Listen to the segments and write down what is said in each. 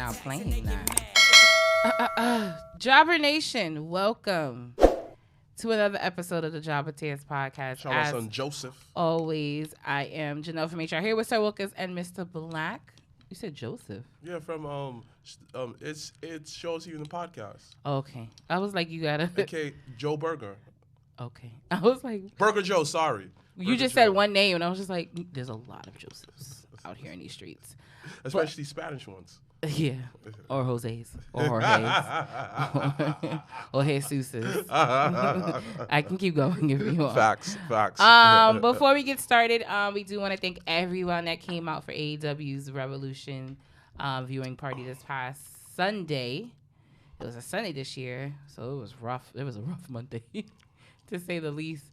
now playing that. Jobber Nation, welcome to another episode of the Jobbertears podcast. Shout out son Joseph. Always, I am Janelle from HR here with Sir Wilkins and Mr. Black. You said Joseph? Yeah, from it shows you in the podcast. Okay, I was like, you gotta. Okay, Joe Burger. Okay, I was like Burger Joe. Sorry, you Burger just Joe. said one name, and I was just like, there's a lot of Josephs out here in these streets, especially Spanish ones. Yeah, or Jose's, or Jorge's, or Jesus's. I can keep going if you want. Facts. Before we get started, we do want to thank everyone that came out for AEW's Revolution viewing party this past Sunday. It was a Sunday this year, so it was rough. It was a rough Monday, to say the least.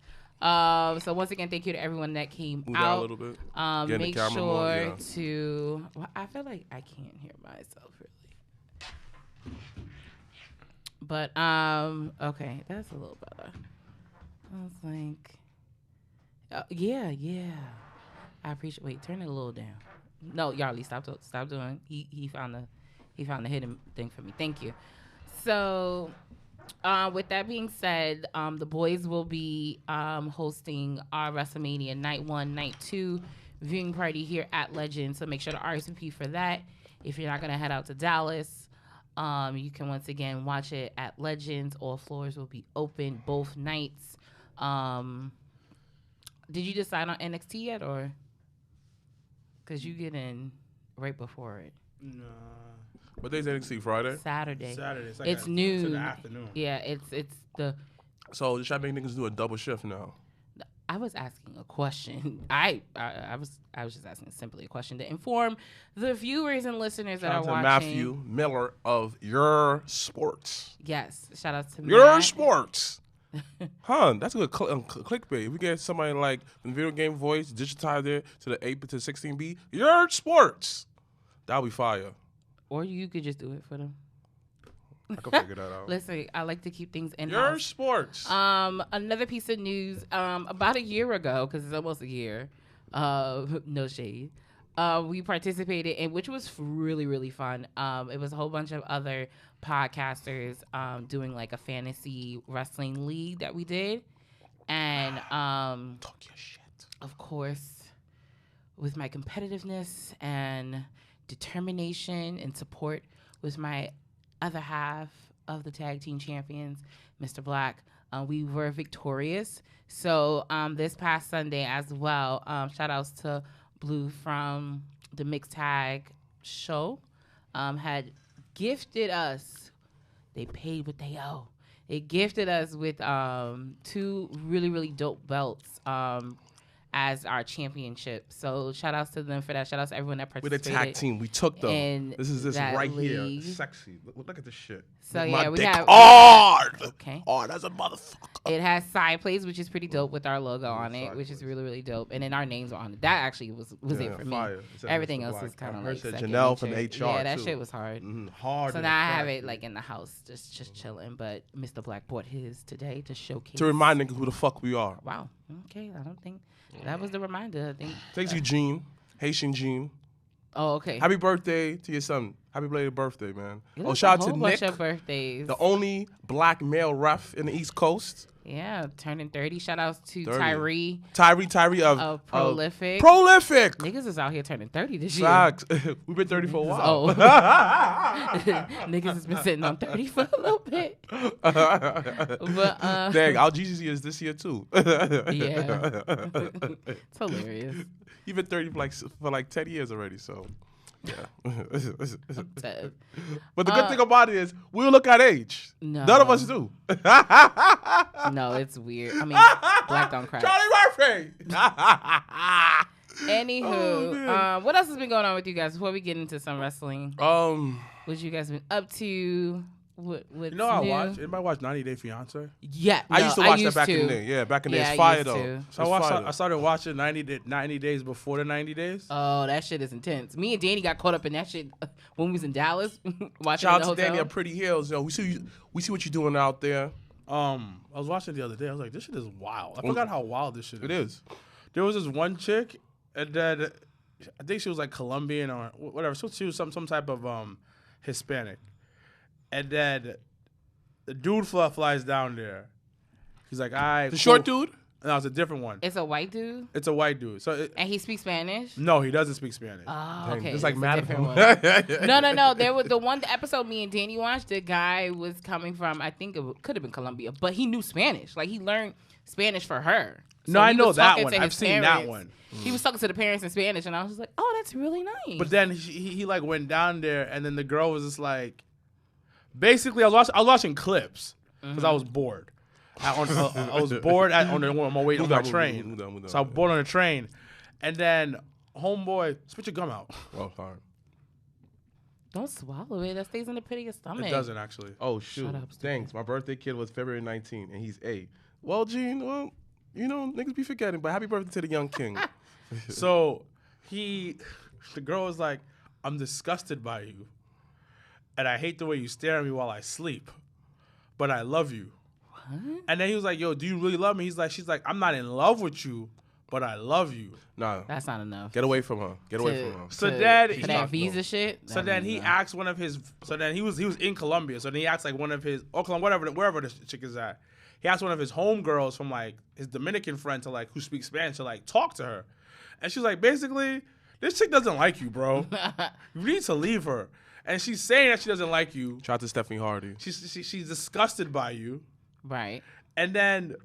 So once again, thank you to everyone that came out. A little bit. Make sure to. Well, I feel like I can't hear myself really. But okay, that's a little better. I was like, yeah. I appreciate. Wait, turn it a little down. No, Yarly, stop doing. He found the hidden thing for me. Thank you. So. With that being said, the boys will be hosting our WrestleMania Night 1, Night 2 viewing party here at Legends. So make sure to RSVP for that. If you're not going to head out to Dallas, you can once again watch it at Legends. All floors will be open both nights. Did you decide on NXT yet, or? Because you get in right before it. No. What day's NXT? Friday? Saturday. It's like it's noon. in the afternoon. Yeah, it's the. So they try to make niggas do a double shift now. I was asking a question. I was just asking simply a question to inform the viewers and listeners that are watching. Matthew Miller of Your Sports. Yes, shout out to Your Matt. Sports. That's a good clickbait. If we get somebody like the video game voice, digitize it to the 8 to 16B, Your Sports. That'll be fire. Or you could just do it for them. I can figure that out. Listen, I like to keep things in Your house. Sports. Another piece of news. About a year ago, because it's almost a year. No shade. We participated in, which was really, really fun. It was a whole bunch of other podcasters doing like a fantasy wrestling league that we did, and talk your shit. Of course, with my competitiveness and determination and support with my other half of the tag team champions, Mr. Black, we were victorious. So this past Sunday as well, shout outs to Blue from the Mixed Tag show, had gifted us, they paid what they owe. They gifted us with 2 really, really dope belts as our championship. So shout outs to them for that. Shout outs to everyone that participated. With a tag team. We took them. This is right league. here. Sexy. Look at this shit. So my we dick have hard. Okay. Hard as a motherfucker. It has side plates, which is pretty dope with our logo on it, which is really, really dope. And then our names are on it. That actually was it for me. Everything else is kind of like second Janelle nature. from HR. Yeah, that too. shit was hard. Hard. So now I have it like in the house, just chilling. But Mr. Black bought his today to showcase. To remind niggas who the fuck we are. Wow. Okay, I don't think that was the reminder. I think. Thanks, Eugene. Haitian Gene. Oh, okay. Happy birthday to your son. Happy belated birthday, man. It Shout out a to whole Nick, bunch of birthdays. the only black male ref in the East Coast. Yeah, turning 30. Shout outs to 30. Tyree of Prolific. Prolific. Niggas is out here turning 30 this year. Facts. We've been 30 for a while. Oh. Niggas has been sitting on 30 for a little bit. But dang, our GCC is this year too. Yeah. It's hilarious. You've been 30 for like 10 years already, so yeah. But the good thing about it is we'll look at age. No. None of us do. No, it's weird. I mean, Black don't cry. Charlie Murphy. Anywho, what else has been going on with you guys before we get into some wrestling? What you guys been up to? What's you know, I new? watch. Anybody watch 90 Day Fiance? Yeah, I used to watch that back in the day. Yeah, back in the day. It's fire though. So I started watching 90 Days before the 90 Days. Oh, that shit is intense. Me and Danny got caught up in that shit when we was in Dallas watching. Shout out to Danny at Pretty Hills. Yo, we see what you're doing out there. I was watching the other day. I was like, this shit is wild. I forgot how wild this shit is. It is. There was this one chick, and then I think she was like Colombian or whatever. So she was some type of Hispanic. And then the dude flies down there. He's like, all right. The short dude? No, it's a different one. It's a white dude? It's a white dude. And he speaks Spanish? No, he doesn't speak Spanish. Oh, Dang, okay. it's like a different one. No. There was the episode me and Danny watched. The guy was coming from, I think it could have been Colombia, but he knew Spanish. Like, he learned Spanish for her. So no, I know that talking one. to I've his seen parents. that one. He was talking to the parents in Spanish, and I was just like, oh, that's really nice. But then he like went down there, and then the girl was just like, basically, I was watching clips because I was bored. I was bored on my way on my train. So I was bored on the train, and then homeboy, spit your gum out. Oh, sorry. Don't swallow it. That stays in the pit of your stomach. It doesn't actually. Oh, shoot. Shut up, Thanks. My birthday kid was February 19, and he's A. Well, Gene, niggas be forgetting, but happy birthday to the young king. So the girl was like, I'm disgusted by you, and I hate the way you stare at me while I sleep, but I love you. What? And then he was like, yo, do you really love me? She's like, I'm not in love with you, but I love you. Nah. That's not enough. Get away from her. Get away from her. So then for that visa shit. So then he asked one of his. So then he was in Colombia. So then he asked like one of his wherever the chick is at. He asked one of his homegirls from like his Dominican friend to like who speaks Spanish to like talk to her, and she's like, basically, this chick doesn't like you, bro. You need to leave her. And she's saying that she doesn't like you. Shout out to Stephanie Hardy. She's disgusted by you. Right. And then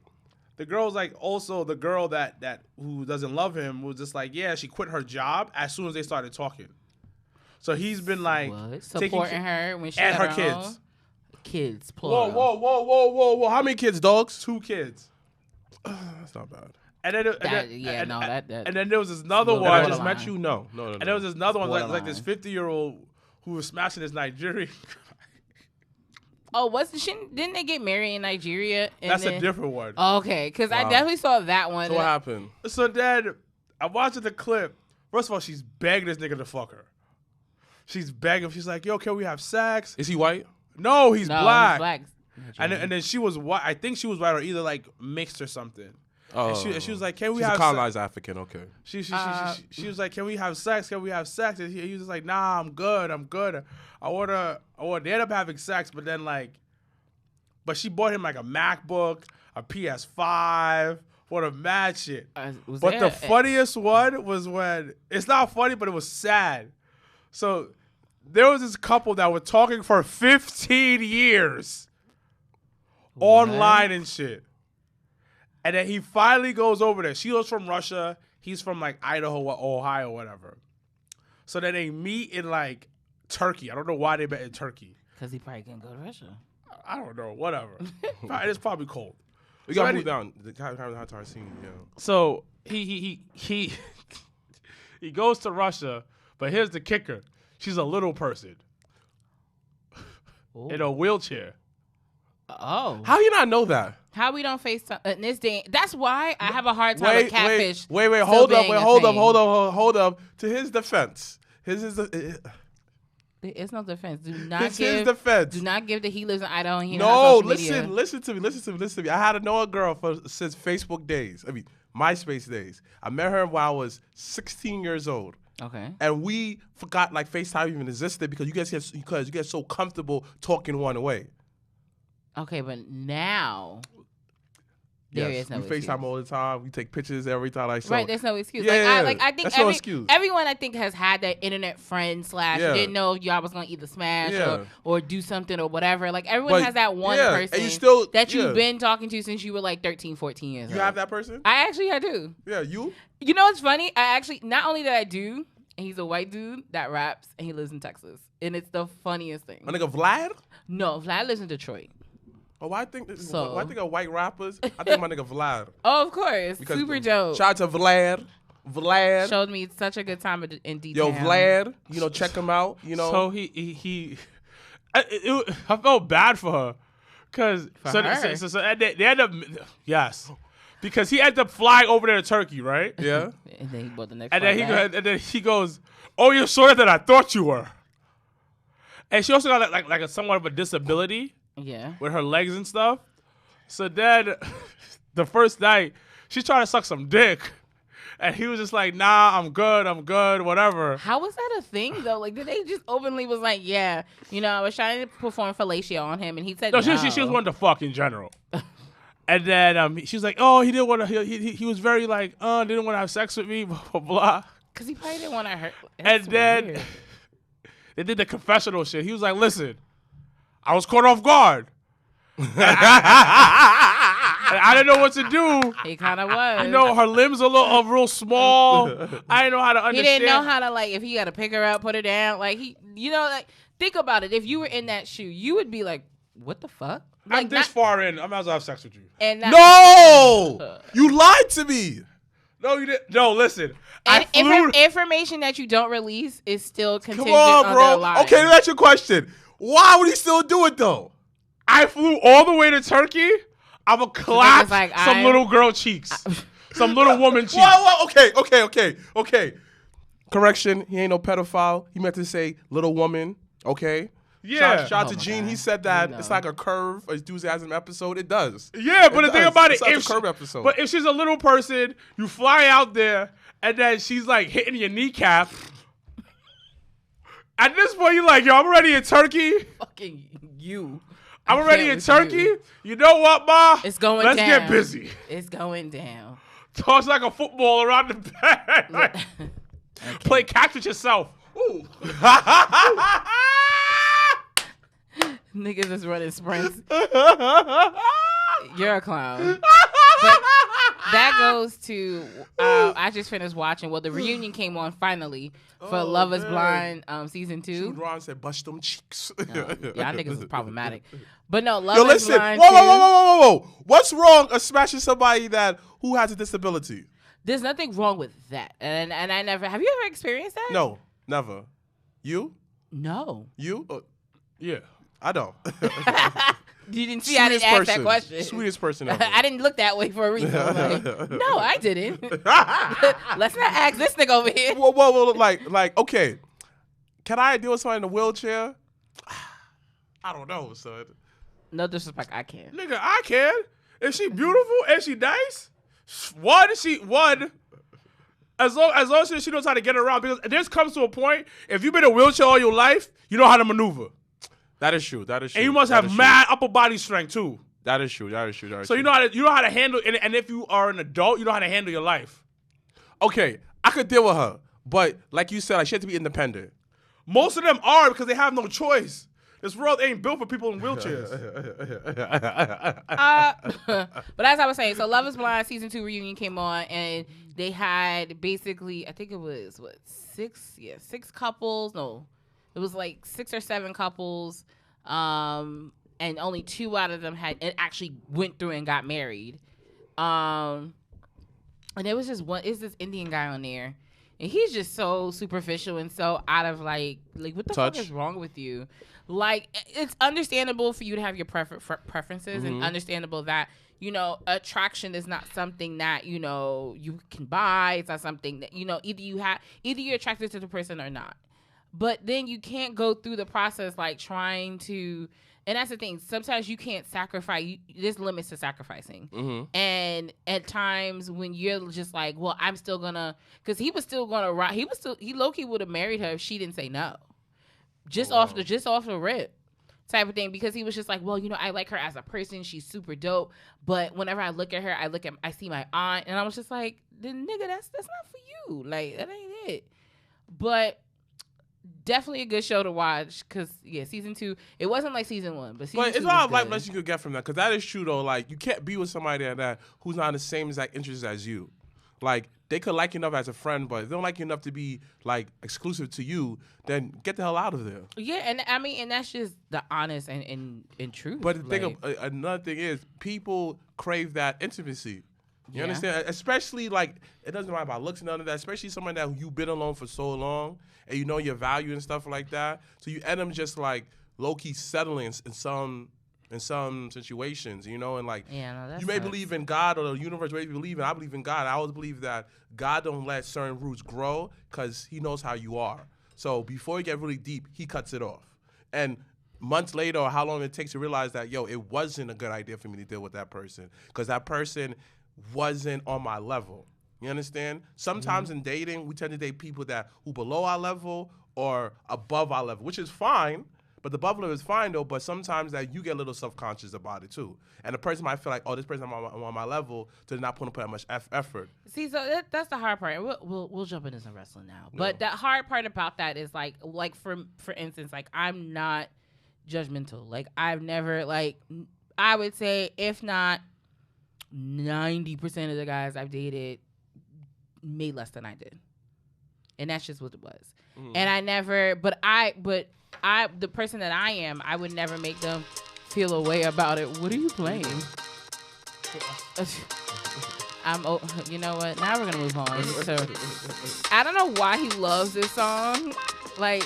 the girl's like, also the girl that who doesn't love him was just like, yeah, she quit her job as soon as they started talking. So he's been like supporting her when she and had her kids. Own. Kids, plural. Whoa. How many kids, dogs? 2 kids. That's not bad. And then and then there was this another one. I just met you? No. And there was this another one like this 50-year-old who was smashing this Nigerian. Oh, didn't they get married in Nigeria? That's a different one. Okay, because I definitely saw that one. So what happened? So then I'm watching the clip. First of all, she's begging this nigga to fuck her. She's begging. She's like, yo, can we have sex? Is he white? No, he's black. He's black. And then she was white. I think she was white or either like mixed or something. Oh. And she was like, can we She's have a colonized African, okay. She was like, can we have sex? Can we have sex? And he was like, nah, I'm good. I want they ended up having sex, but then but she bought him like a MacBook, a PS5, what a mad shit. But the funniest one was when, it's not funny, but it was sad. So there was this couple that were talking for 15 years online and shit. And then he finally goes over there. She was from Russia. He's from like Idaho or Ohio or whatever. So then they meet in like Turkey. I don't know why they met in Turkey. Because he probably can't go to Russia. I don't know. Whatever. It's probably cold. We gotta move down. The entire scene, yeah. So he goes to Russia, but here's the kicker. She's a little person. Ooh. In a wheelchair. Oh. How you not know that? How we don't face in this day? That's why I have a hard time with catfish. Wait, hold up. To his defense, It's no defense. Do not his defense. Do not give that he lives in Idaho and he no, not social listen to me. I had to know a girl since Facebook days. I mean, MySpace days. I met her while I was 16 years old. Okay. And we forgot like FaceTime even existed because you get so comfortable talking one way. Okay, but now there is no excuse. We FaceTime all the time. We take pictures every time. Right, there's no excuse. Yeah, I think everyone I think has had that internet friend / didn't know y'all was gonna either smash or do something or whatever. Like everyone has that one person that you've been talking to since you were like 13, 14 years old. You have that person? I do. Yeah, you? You know what's funny? I actually, not only that I do, and he's a white dude that raps and he lives in Texas. And it's the funniest thing. My nigga Vlad? No, Vlad lives in Detroit. Oh, I think of white rappers. I think my nigga Vlad. Oh, of course. Because super dope. Shout out to Vlad. Vlad showed me such a good time in detail. Yo, Vlad, check him out. So I felt bad for her, cause so they end up because he ended up flying over there to Turkey, right? Yeah. And then he bought the next. And then he goes, "Oh, you're shorter than I thought you were." And she also got like a somewhat of a disability. Yeah. With her legs and stuff. So then, the first night, she's trying to suck some dick. And he was just like, nah, I'm good, whatever. How was that a thing though? Like, did they just openly was like, yeah, I was trying to perform fellatio on him, and he said no. She was wanting to fuck in general. And then she was like, oh, he didn't want to. He was very like, didn't want to have sex with me, blah blah blah. Because he probably didn't want to hurt. And then weird. They did the confessional shit. He was like, listen, I was caught off guard. I didn't know what to do. He kind of was. Her limbs are real small. I didn't know how to understand. He didn't know how to, like, if he got to pick her up, put her down. Like, like, think about it. If you were in that shoe, you would be like, what the fuck? Like, I'm this far in. I might as well have sex with you. And No! You lied to me. No, you didn't. No, listen. Information that you don't release is still contingent on, on bro. their lives. Okay, that's your question. Why would he still do it, though? I flew all the way to Turkey. I'm going to clap some little girl cheeks. Some little woman cheeks. Whoa, okay. Correction, he ain't no pedophile. He meant to say little woman, okay? Yeah. Shout out to Gene. God. He said that it's like a curve, a enthusiasm episode. It does. Yeah, but the thing about it, it's a curve episode. But if she's a little person, you fly out there, and then she's like hitting your kneecap. At this point, you're like, yo, I'm already in Turkey. Fucking you. I'm already in Turkey. You know what, Ma? It's going Let's down. get busy. It's going down. Toss like a football around the bed. Play catch with yourself. Ooh. Niggas is running sprints. You're a clown. But that goes to, I just finished watching, the reunion came on finally for Love is Blind season 2. Ron said, bust them cheeks. Y'all niggas is problematic. But no, Love is Blind Whoa. What's wrong with smashing somebody who has a disability? There's nothing wrong with that. And I never, have you ever experienced that? No, never. You? No. You? Yeah. I don't. You didn't see I didn't ask that question. Sweetest person ever. I didn't look that way for a reason. No, I didn't. Let's not ask this nigga over here. Whoa, like, okay. Can I deal with somebody in a wheelchair? I don't know, son. No disrespect, I can. Nigga, I can. Is she beautiful? Is she nice? One. As long as she knows how to get around. Because this comes to a point, if you've been in a wheelchair all your life, you know how to maneuver. That is true. And you must have mad upper body strength too. That is true. So you know how to handle, and if you are an adult, you know how to handle your life. Okay, I could deal with her, but like you said, she had to be independent. Most of them are because they have no choice. This world ain't built for people in wheelchairs. But as I was saying, so Love is Blind season 2 reunion came on, and they had basically, I think it was six couples. No. It was like 6 or 7 couples, and only 2 out of them actually went through and got married. And there was just one. It's this Indian guy on there, and he's just so superficial and so out of like what the fuck is wrong with you? Like, it's understandable for you to have your preferences, and understandable that attraction is not something that you can buy. It's not something that either you're attracted to the person or not. But then you can't go through the process like trying to, and that's the thing. Sometimes you can't sacrifice. There's limits to sacrificing. Mm-hmm. And at times when you're just like, well, I'm still gonna, because he was still gonna rock. He low-key would have married her if she didn't say no. Off the rip type of thing, because he was just like, well, I like her as a person. She's super dope. But whenever I look at her, I see my aunt, and I was just like, then nigga, that's not for you. Like, that ain't it. But definitely a good show to watch, because season 2, it wasn't like season 1, but season 2 it's a lot of life lessons you could get from that, because that is true though. Like, you can't be with somebody that who's not in the same exact interests as you. Like, they could like you enough as a friend, but if they don't like you enough to be like exclusive to you, then get the hell out of there. Yeah, and I mean, and that's just the honest and truth. But another thing is, people crave that intimacy. You understand? Especially, like, it doesn't matter about looks and none of that. Especially someone that you've been alone for so long, and you know your value and stuff like that. So you end up just like low key settling in some situations, and like you may believe in God or the universe, whatever you believe in. I believe in God. I always believe that God don't let certain roots grow because He knows how you are. So before you get really deep, He cuts it off. And months later, or how long it takes to realize that, it wasn't a good idea for me to deal with that person because that person wasn't on my level. You understand? Sometimes in dating, we tend to date people who below our level or above our level, which is fine. But the above level is fine though. But sometimes that you get a little self-conscious about it too. And the person might feel like, oh, this person on my level, so they're not putting that much effort. See, so that's the hard part. We'll jump into some wrestling now. But the hard part about that is like for instance, like I'm not judgmental. Like I've never I would say if not 90% of the guys I've dated made less than I did, and that's just what it was. And I never, but I the person that I am, I would never make them feel a way about it. What are you playing? You know what? Now we're gonna move on. So I don't know why he loves this song. Like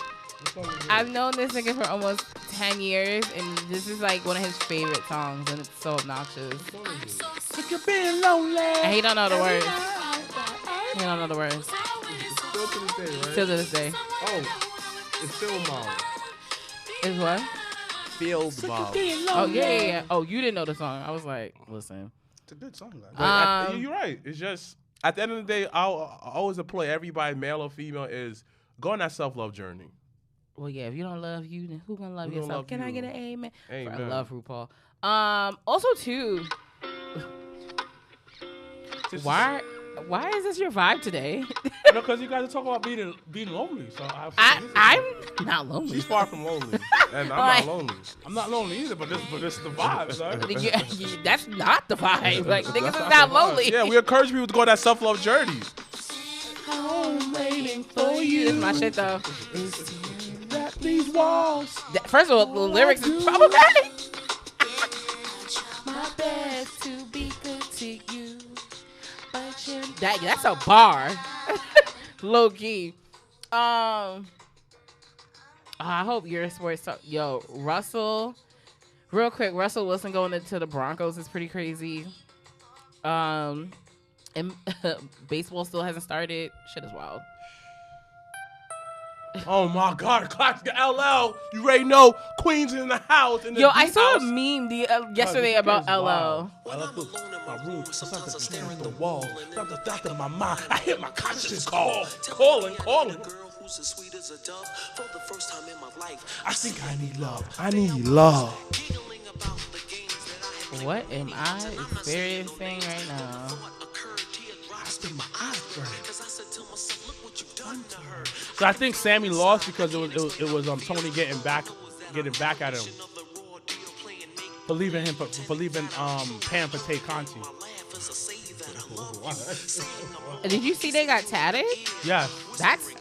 I've known this nigga for almost 10 years, and this is like one of his favorite songs, and it's so obnoxious. Sick of being lonely. And he don't know the words. He don't know the words. Still to this day, right? Still to this day. Oh, it's still mom. Is what? Field mom. Oh yeah. Oh, you didn't know the song. I was like, listen. It's a good song, guys. You're right. It's just at the end of the day, I always employ everybody, male or female, is go on that self-love journey. Well, yeah. If you don't love you, then who gonna love yourself? Can I get an amen? Amen. I love RuPaul. Also, too. Why is this your vibe today? No, because you guys are talking about being lonely. So I'm not lonely. She's far from lonely, and I'm not lonely. I'm not lonely either, but this is the vibe, son. That's not the vibe. Like niggas is not lonely. Yeah, we encourage people to go on that self-love journey. I'm waiting for you. That's my shit though. These walls. First of all, the lyrics is problematic. My best to be good to you. That's a bar. Low key. I hope your sports talk. Yo, Russell. Real quick, Russell Wilson going into the Broncos is pretty crazy. And baseball still hasn't started. Shit is wild. Oh my God, classic LL. You already know Queens in the house. Yo, I saw a meme yesterday about LL. When I'm alone in my room, sometimes I'm staring at the wall. Sometimes in my mind, I hear my conscience call. Calling. Who's as sweet as a dove for the first time in my life. I think I need love. I need love. What am I experiencing right now? So I think Sammy lost because it was Tony getting back at him for leaving Pam for Tay Conti. Did you see they got tatted? Yeah, that's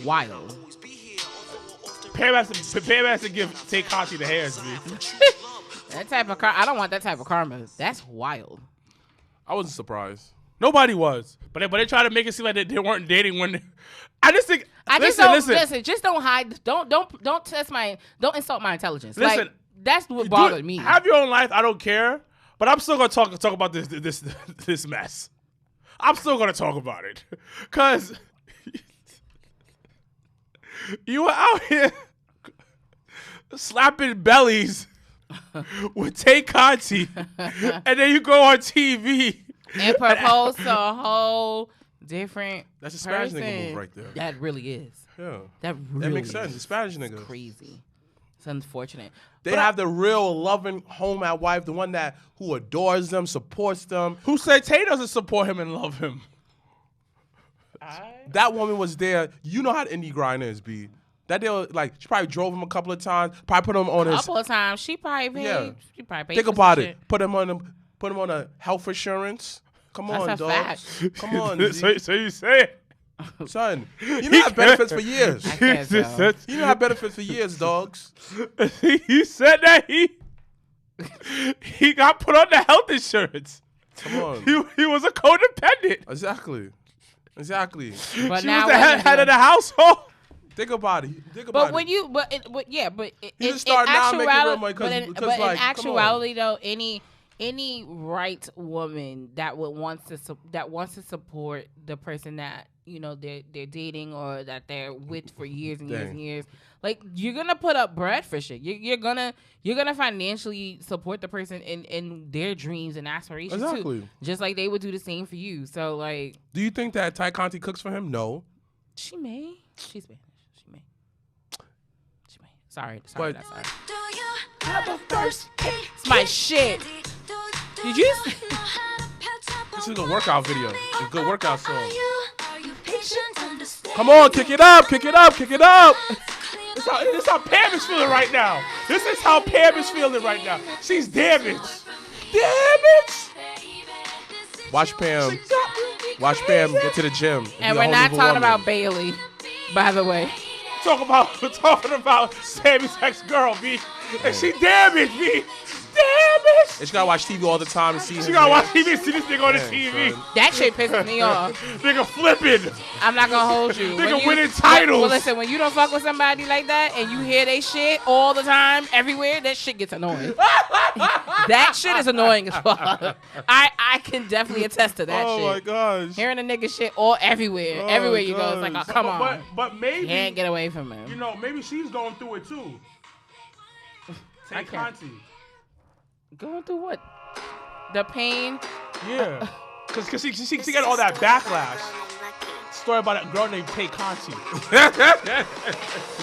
wild. Pam has to give Tay Conti the hairs, man. That type of I don't want that type of karma. That's wild. I wasn't surprised. Nobody was, but they try to make it seem like they weren't dating when. I just think. Listen. Just don't hide. Don't test don't insult my intelligence. Listen, like, that's what bothered me. Have your own life. I don't care, but I'm still gonna talk about this mess. I'm still gonna talk about it, cause you were out here slapping bellies with Tay Conti, and then you go on TV and propose to a whole different. That's a Spanish person. nigga move right there. That really is. Yeah, that makes sense. The Spanish nigga. It's crazy. It's unfortunate. They have the real loving home at wife, the one who adores them, supports them. Who said Tay doesn't support him and love him? That woman was there. You know how the indie grind is, B. That day, she probably drove him a couple of times. Probably put him on a couple of times. She probably paid. Yeah. She probably paid. Think about it. Put him on a health insurance. Come on, dog. Fact. Come on. So you say it. Son, you know have benefits for years. I can't tell. You know have benefits for years, dogs. He said that he got put on the health insurance. Come on. He was a codependent. Exactly. But she now was the head of the household. Think about it. But when you, in start now making real money in actuality though, any any right woman that wants to support the person that they're dating or that they're with for years and years and years, like you're gonna put up bread for shit. You're gonna financially support the person in their dreams and aspirations too, just like they would do the same for you. So like, do you think that Ty Conti cooks for him? No. She may. She's Spanish. She may. Sorry. But That's sorry. It's my shit. Did you? This is a workout video. A good workout song. Come on, kick it up. This is how Pam is feeling right now. She's damaged. Watch Pam get to the gym. And we're not talking about Bailey, by the way. We're talking about Sammy's ex-girl, B. And she damaged, B. Damaged. And she gotta watch TV all the time to see him. She gotta watch TV and see this nigga on the TV. Son. That shit pisses me off. Nigga flipping. I'm not gonna hold you. Nigga winning titles. Well, listen, when you don't fuck with somebody like that and you hear they shit all the time, everywhere, that shit gets annoying. That shit is annoying as fuck. I can definitely attest to that shit. Oh my gosh. Hearing a nigga shit everywhere. Everywhere you go, it's like, oh, come on. But maybe. Can't get away from him. Maybe she's going through it too. Tay Conti. Going through what? The pain? Yeah. Because she got all that backlash. Story about a girl named Tay Conti.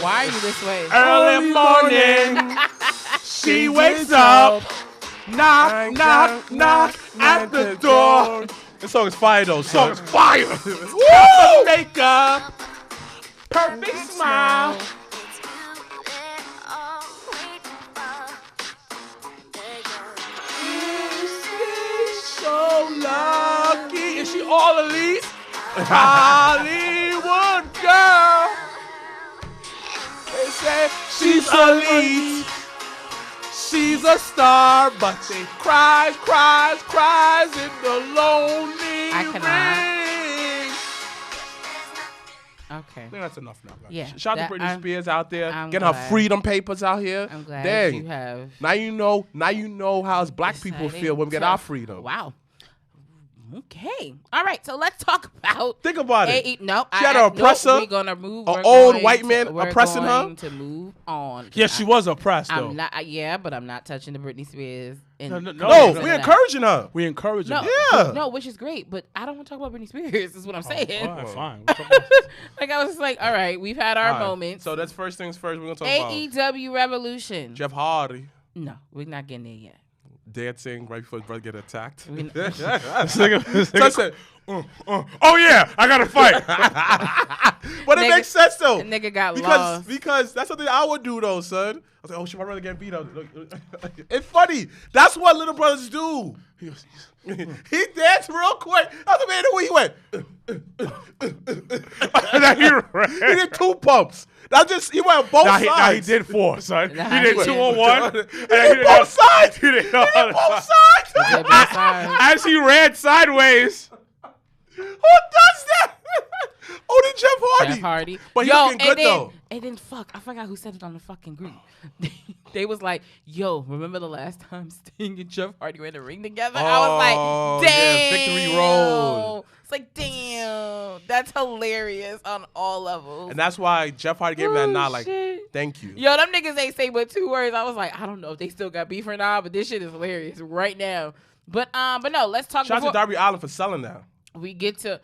Why are you this way? Early morning, she wakes up. Knock, knock, knock at the door. This song is fire though, son. This song is fire. Woo! Makeup. Perfect smile. So lucky. Is she all elite? Hollywood girl. They say she's elite. She's a star, but she cries in the lonely ring. Okay. I think that's enough now. Yeah. Shout out to Britney Spears out there, getting her freedom papers out here. I'm glad Dang. you have. Now you know how us black people feel when we get our freedom. Wow. Okay. All right. So let's talk about. Think about it. No, she had an oppressor. We're gonna move. An old white man oppressing her. We're going to move on. Yeah, she was oppressed though. I'm not. Yeah, but I'm not touching the Britney Spears. No, we're encouraging her. We encourage her. Yeah. No, which is great, but I don't want to talk about Britney Spears. Is what I'm saying. All right, fine. Like I was just like, all right, we've had our moments. So that's first things first. We're gonna talk about AEW Revolution. Jeff Hardy. No, we're not getting there yet. Dancing right before his brother get attacked. So I said, oh yeah, I gotta fight. But it makes sense though. The nigga got lost. Because that's something I would do though, son. I was like, oh shit, my brother getting beat up. It's funny. That's what little brothers do. He danced real quick. I was like, man, where he went. He did 2 pumps. He went both sides. Nah, he did 4, son. He did 2 on 1. He did both sides. He did both sides. As he ran sideways. Who does that? Only Jeff Hardy. Jeff Hardy. But he's looking good though. And then fuck, I forgot who said it on the fucking group. They was like, yo, remember the last time Sting and Jeff Hardy were in the ring together? I was like, damn. Yeah, Victory Road. It's like, damn. That's hilarious on all levels. And that's why Jeff Hardy gave me that nod, like, thank you. Yo, them niggas ain't say but 2 words. I was like, I don't know if they still got beef or not, but this shit is hilarious right now. But no, let's talk about. Shout out to Darby Allin for selling that. We get to,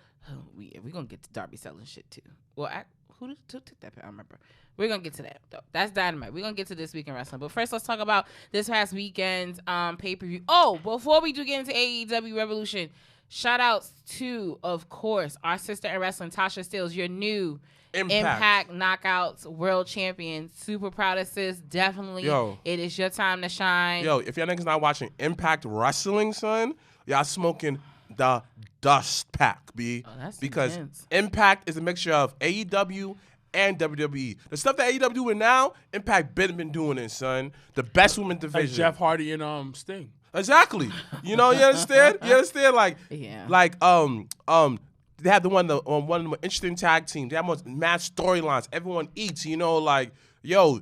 we're going to get to Darby selling shit too. Well, who took that? I don't remember. We're going to get to that, though. That's Dynamite. We're going to get to This Week in Wrestling. But first, let's talk about this past weekend's pay-per-view. Oh, before we do get into AEW Revolution, shout-outs to, of course, our sister in wrestling, Tasha Steelz, your new Impact Knockouts World Champion. Super proud of sis. Definitely. Yo. It is your time to shine. Yo, if y'all niggas not watching Impact Wrestling, son, y'all smoking the dust pack, B. Oh, that's because intense. Impact is a mixture of AEW and WWE. The stuff that AEW doing now, Impact been doing it, son. The best women division. Like Jeff Hardy and Sting. Exactly. You know, you understand? You understand? Like, yeah. Like, they have one of the more interesting tag teams. They have more match storylines. Everyone eats. You know, like, yo,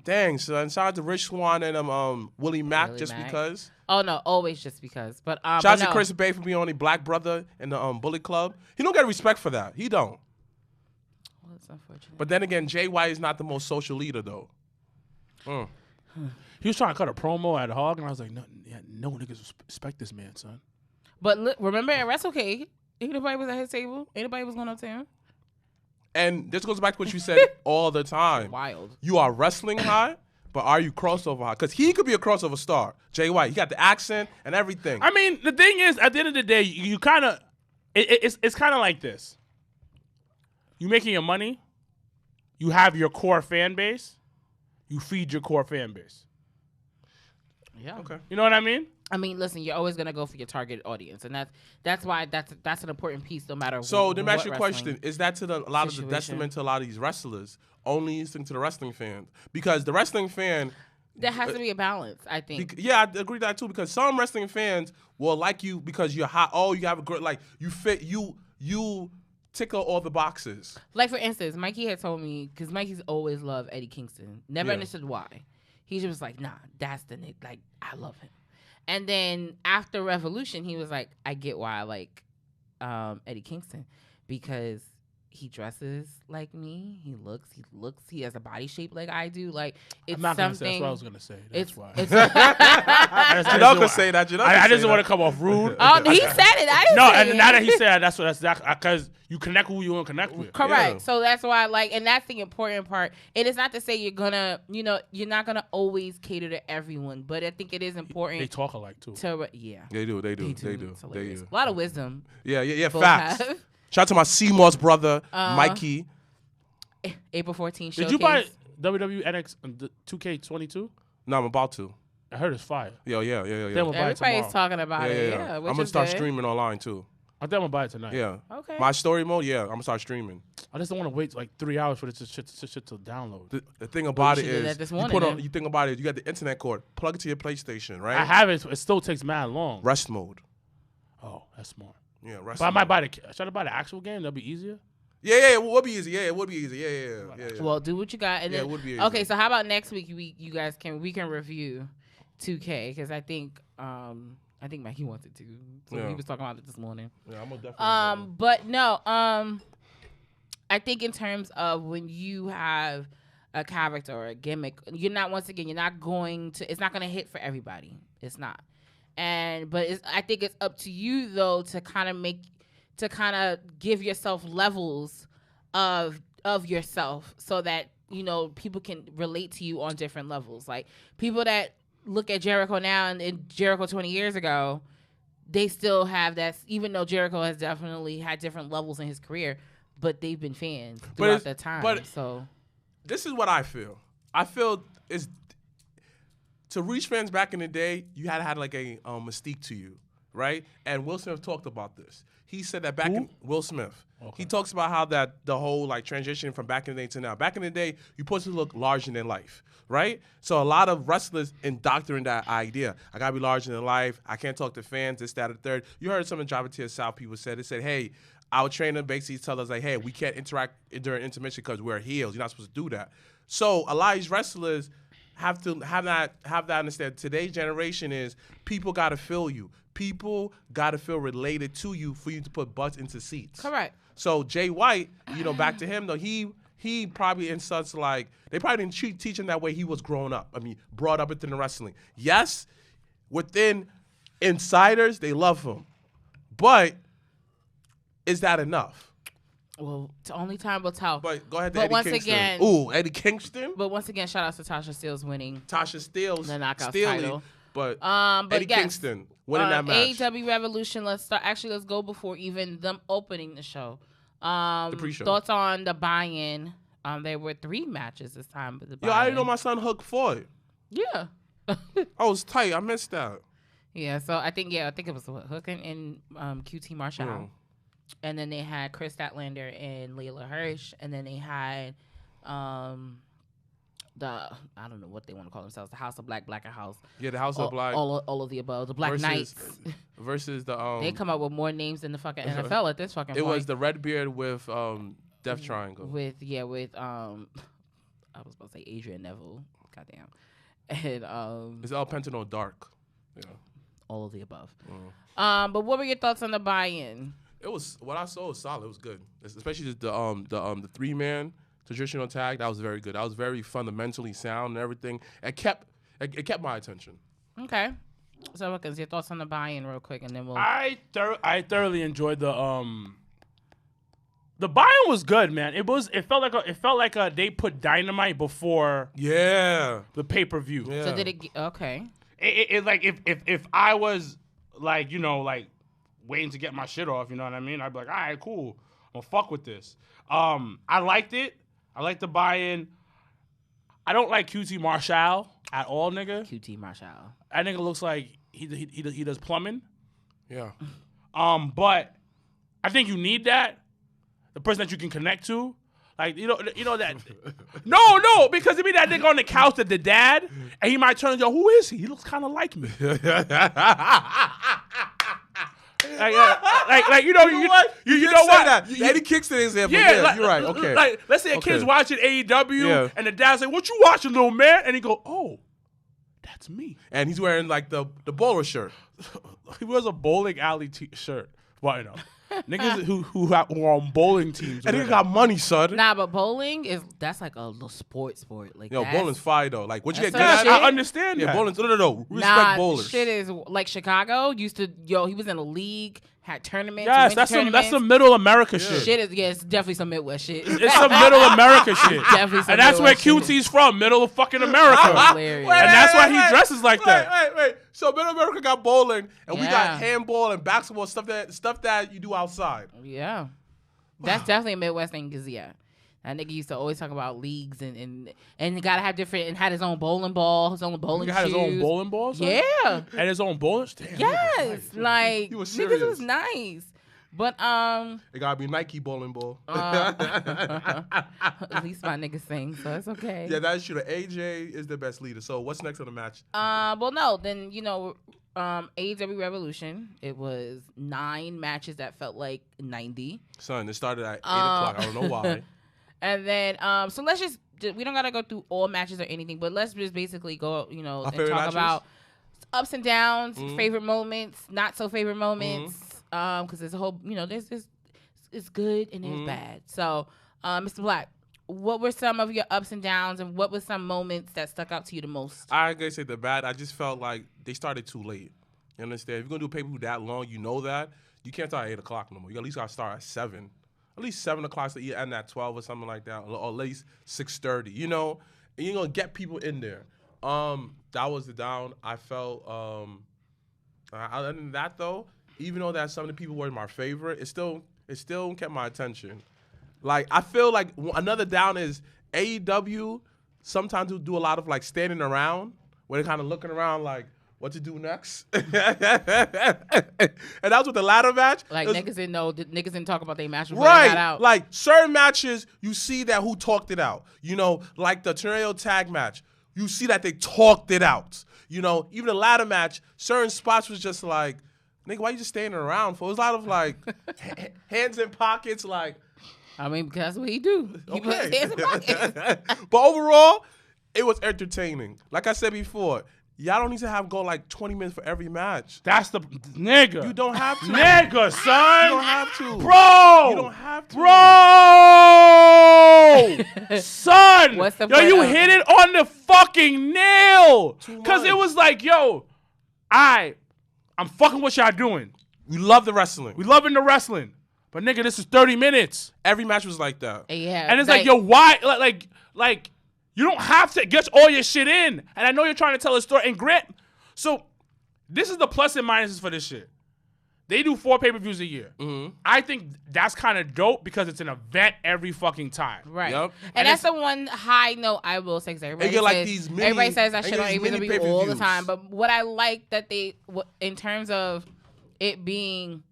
dang, son. Shout out to Rich Swann and Willie Mack, just because. Oh no, always just because. But Shout out but to Chris Bay for being the only black brother in the Bullet Club. He don't get respect for that. He don't. Well, it's unfortunate. But then again, Jay White is not the most social leader though. He was trying to cut a promo at Hog, and I was like, no niggas respect this man, son. But look, remember at WrestleCade, ain't nobody was at his table. Ain't nobody was going up to him. And this goes back to what you said all the time. Wild. You are wrestling high, but are you crossover high? Because he could be a crossover star. Jay White, he got the accent and everything. I mean, the thing is, at the end of the day, you kind of, it's kind of like this. You making your money, you have your core fan base, you feed your core fan base. Yeah. Okay. You know what I mean? I mean, listen, you're always gonna go for your target audience, and that's why that's an important piece, no matter. So let me ask what you a wrestling question: is that to a lot of the detriment to a lot of these wrestlers only listening to the wrestling fans? Because the wrestling fan, there has to be a balance, I think. yeah, I agree with that too. Because some wrestling fans will like you because you're hot. Oh, you have a great, like you fit, you tickle all the boxes. Like for instance, Mikey had told me, because Mikey's always loved Eddie Kingston. Never understood why. He just was like, nah, that's the nigga. Like, I love him. And then after Revolution, he was like, I get why I like Eddie Kingston, because he dresses like me. He has a body shape like I do. Like, it's I'm not something. Say, that's what I was gonna say. That's why. It's You don't gonna say that. I just didn't want to come off rude. he said it. I didn't No, say and it. now that he said that's because you connect with who you want to connect with. Correct. Yeah. So that's why, and that's the important part. And it's not to say you're gonna, you're not gonna always cater to everyone, but I think it is important. They talk alike too. Yeah. They do. It's hilarious. A lot of wisdom. Yeah. both Facts. have. Shout out to my Seymour's brother, Mikey. April 14th. Did you buy WWE NX 2K22? No, I'm about to. I heard it's fire. Yeah. Then we'll buy it Everybody's tomorrow. talking about it. Yeah. I'm gonna start streaming online too. I think I'm gonna buy it tonight. Yeah. Okay. My story mode. Yeah, I'm gonna start streaming. I just don't want to wait like 3 hours for this shit to download. The thing about you it should do is, that this you morning, then. you think about it. You got the internet cord. Plug it to your PlayStation, right? I have it. It still takes mad long. Rest mode. Oh, that's smart. Yeah, rest. But I mode. might buy should I buy the actual game? That'd be easier. Yeah. It would be easy. Yeah, it would be easy. Yeah. Well, do what you got. And Yeah, then, it would be easy. okay, so how about next week you guys can review 2K, because I think Mikey wanted to. So Yeah. he was talking about it this morning. Yeah, I'm gonna definitely. But no, I think in terms of when you have a character or a gimmick, you're not going to, it's not going to hit for everybody. It's not. But I think it's up to you though to kind of give yourself levels of yourself, so that people can relate to you on different levels. Like people that look at Jericho now and Jericho 20 years ago, they still have that, even though Jericho has definitely had different levels in his career, but they've been fans throughout that time. So this is what I feel. I feel is to reach fans back in the day, you had to have like a mystique to you, right? And Will Smith talked about this. He said that back in Will Smith. Okay. He talks about how that the whole like transition from back in the day to now. Back in the day, you're supposed to look larger than life, right? So a lot of wrestlers indoctrinate that idea. I gotta be larger than life. I can't talk to fans. This, that, or third. You heard some of the Jobbertears South people said. They said, hey, our trainer basically tell us like, hey, we can't interact during intermission because we're heels. You're not supposed to do that. So a lot of these wrestlers have to have that understand. Today's generation is people gotta feel you. People gotta feel related to you for you to put butts into seats. correct. So Jay White, back to him though, he probably in such like they probably didn't teach him that way he was growing up. I mean, brought up within the wrestling. Yes, within insiders, they love him. But is that enough? Well, only time will tell. But go ahead to But Eddie once Kingston. again- Ooh, Eddie Kingston? But once again, shout out to Tasha Steelz winning Tasha Steelz. the knockout Steely, title. But, But Eddie yes, Kingston winning that match. AEW Revolution. Let's start. Actually, let's go before even them opening the show. The pre-show. Thoughts on the buy-in? There were 3 matches this time. But the Yo, I didn't buy-in. know my son Hook fought. Yeah. I was tight. I missed that. Yeah. So I think it was Hook and QT Marshall. Mm. And then they had Chris Statlander and Layla Hirsch, and then they had I don't know what they want to call themselves, the House of Black, Black House. Yeah, the House of Black. All of the above. The Black Knights. Versus the They come up with more names than the fucking NFL at this fucking It point. was the Redbeard with Death Triangle. With I was about to say Adrian Neville. Goddamn. And It's El Pentano Dark. Yeah. all of the above. But what were your thoughts on the buy-in? It was what I saw was solid. It was good, especially the 3-man traditional tag. That was very good. That was very fundamentally sound and everything. It kept my attention. Okay. So, Wilkins, your thoughts on the buy-in real quick, and then we'll. I thoroughly enjoyed the buy-in was good, man. It felt like they put Dynamite before the pay-per-view. Yeah. So did it? Okay. It like if I was like waiting to get my shit off, you know what I mean? I'd be like, all right, cool, I'm gonna fuck with this. I liked it. I liked the buy-in. I don't like QT Marshall at all, nigga. QT Marshall. That nigga looks like he does plumbing. Yeah. But I think you need that. The person that you can connect to. Like, you know that. No, because it be that nigga on the couch that the dad, and he might turn and go, who is he? He looks kind of like me. like you know what? You know what? That. Eddie Kingston example. Yeah, like, you're right. Okay. Like, let's say a kid's watching AEW, and the dad's like, "What you watching, little man?" And he go, "Oh, that's me." And he's wearing like the bowler shirt. He wears a bowling alley shirt. Well, you know. Niggas who are on bowling teams. And he got money, son. Nah, but bowling that's like a little sport. Like, yo, bowling's fire though. Like, what you get good That's at? I understand that. Yeah, bowling. No. Respect nah, bowlers. Shit is like Chicago used to. He was in a league, had tournaments. Yes, that's some middle America shit. Shit is it's definitely some Midwest shit. It's some middle America shit. Definitely some and that's where Midwest shit. QT's from, middle of fucking America. Hilarious. And that's why he dresses like that. Wait. So Middle America got bowling, and we Yeah. got handball and basketball stuff that you do outside. Yeah. That's definitely a Midwest thing, because, that nigga used to always talk about leagues and you gotta have different, and had his own bowling ball, his own bowling shoes. He had his own bowling balls? Yeah. And his own bowling? Damn, Yes. Like, He was niggas serious. was nice. But, It gotta be Nike bowling ball. at least my niggas sing, so it's okay. Yeah, that's true. AJ is the best leader. So what's next on the match? Well, no, then, AEW Revolution, it was 9 matches that felt like 90. Son, it started at 8 o'clock. I don't know why. And then, so let's just, we don't got to go through all matches or anything, but let's just basically go, and talk matches? about ups and downs, favorite moments, not so favorite moments, because there's a whole, there's this, it's good and it's bad. So, Mr. Black, what were some of your ups and downs, and what were some moments that stuck out to you the most? I ain't gonna say the bad. I just felt like they started too late. You understand? If you're gonna do a pay-per-view that long, you know that. You can't start at 8 o'clock no more. You at least gotta start at 7. At least 7 o'clock, so you end at 12 or something like that, or at least 6:30. And you're gonna get people in there. That was the down. I felt. Other than that, though, even though that some of the people were my favorite, it still kept my attention. Like, I feel like another down is AEW sometimes will do a lot of like standing around, where they're kind of looking around like what to do next. And that was with the ladder match. Like, niggas didn't talk about their match before Right. they got out. Like, certain matches, you see that who talked it out. Like the tornado tag match, you see that they talked it out. Even the ladder match, certain spots was just like, nigga, why you just standing around for? It was a lot of like hands in pockets, like. I mean, because that's what he do. He put his hands in pockets. But overall, it was entertaining. Like I said before, y'all don't need to go like 20 minutes for every match. That's the nigga. You don't have to. Nigga, son. You don't have to. Bro. You don't have to. Bro. Son. What's the yo, point you of- hit it on the fucking nail. Too Because it much. was like, yo, I'm fucking what y'all doing. We love the wrestling. We loving the wrestling. But nigga, this is 30 minutes. Every match was like that. Yeah. And it's like, yo, why? Like, you don't have to get all your shit in. And I know you're trying to tell a story. And Grant, so this is the plus and minuses for this shit. They do 4 pay-per-views a year. Mm-hmm. I think that's kind of dope because it's an event every fucking time. Right. Yep. And that's the one high note I will say. Everybody get, like, says, these mini- everybody says that they shit get on these mini AEW all the pay-per-views. time. But what I like that in terms of it being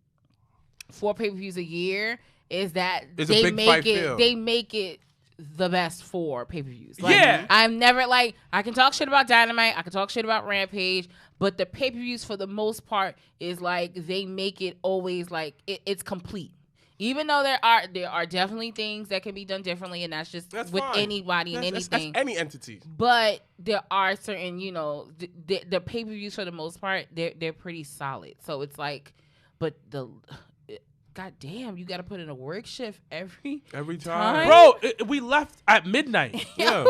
4 pay-per-views a year, is that It's a they big make fight it. feel. They make it the best 4 pay-per-views. Like, Yeah. I'm never like, I can talk shit about Dynamite, I can talk shit about Rampage, but the pay-per-views for the most part is like they make it always like it's complete. Even though there are definitely things that can be done differently, and that's with fine. anybody and anything. That's any entity. But there are certain, the pay-per-views for the most part, they're pretty solid. So it's like, but God damn, you got to put in a work shift every time. Bro, we left at midnight. Yeah.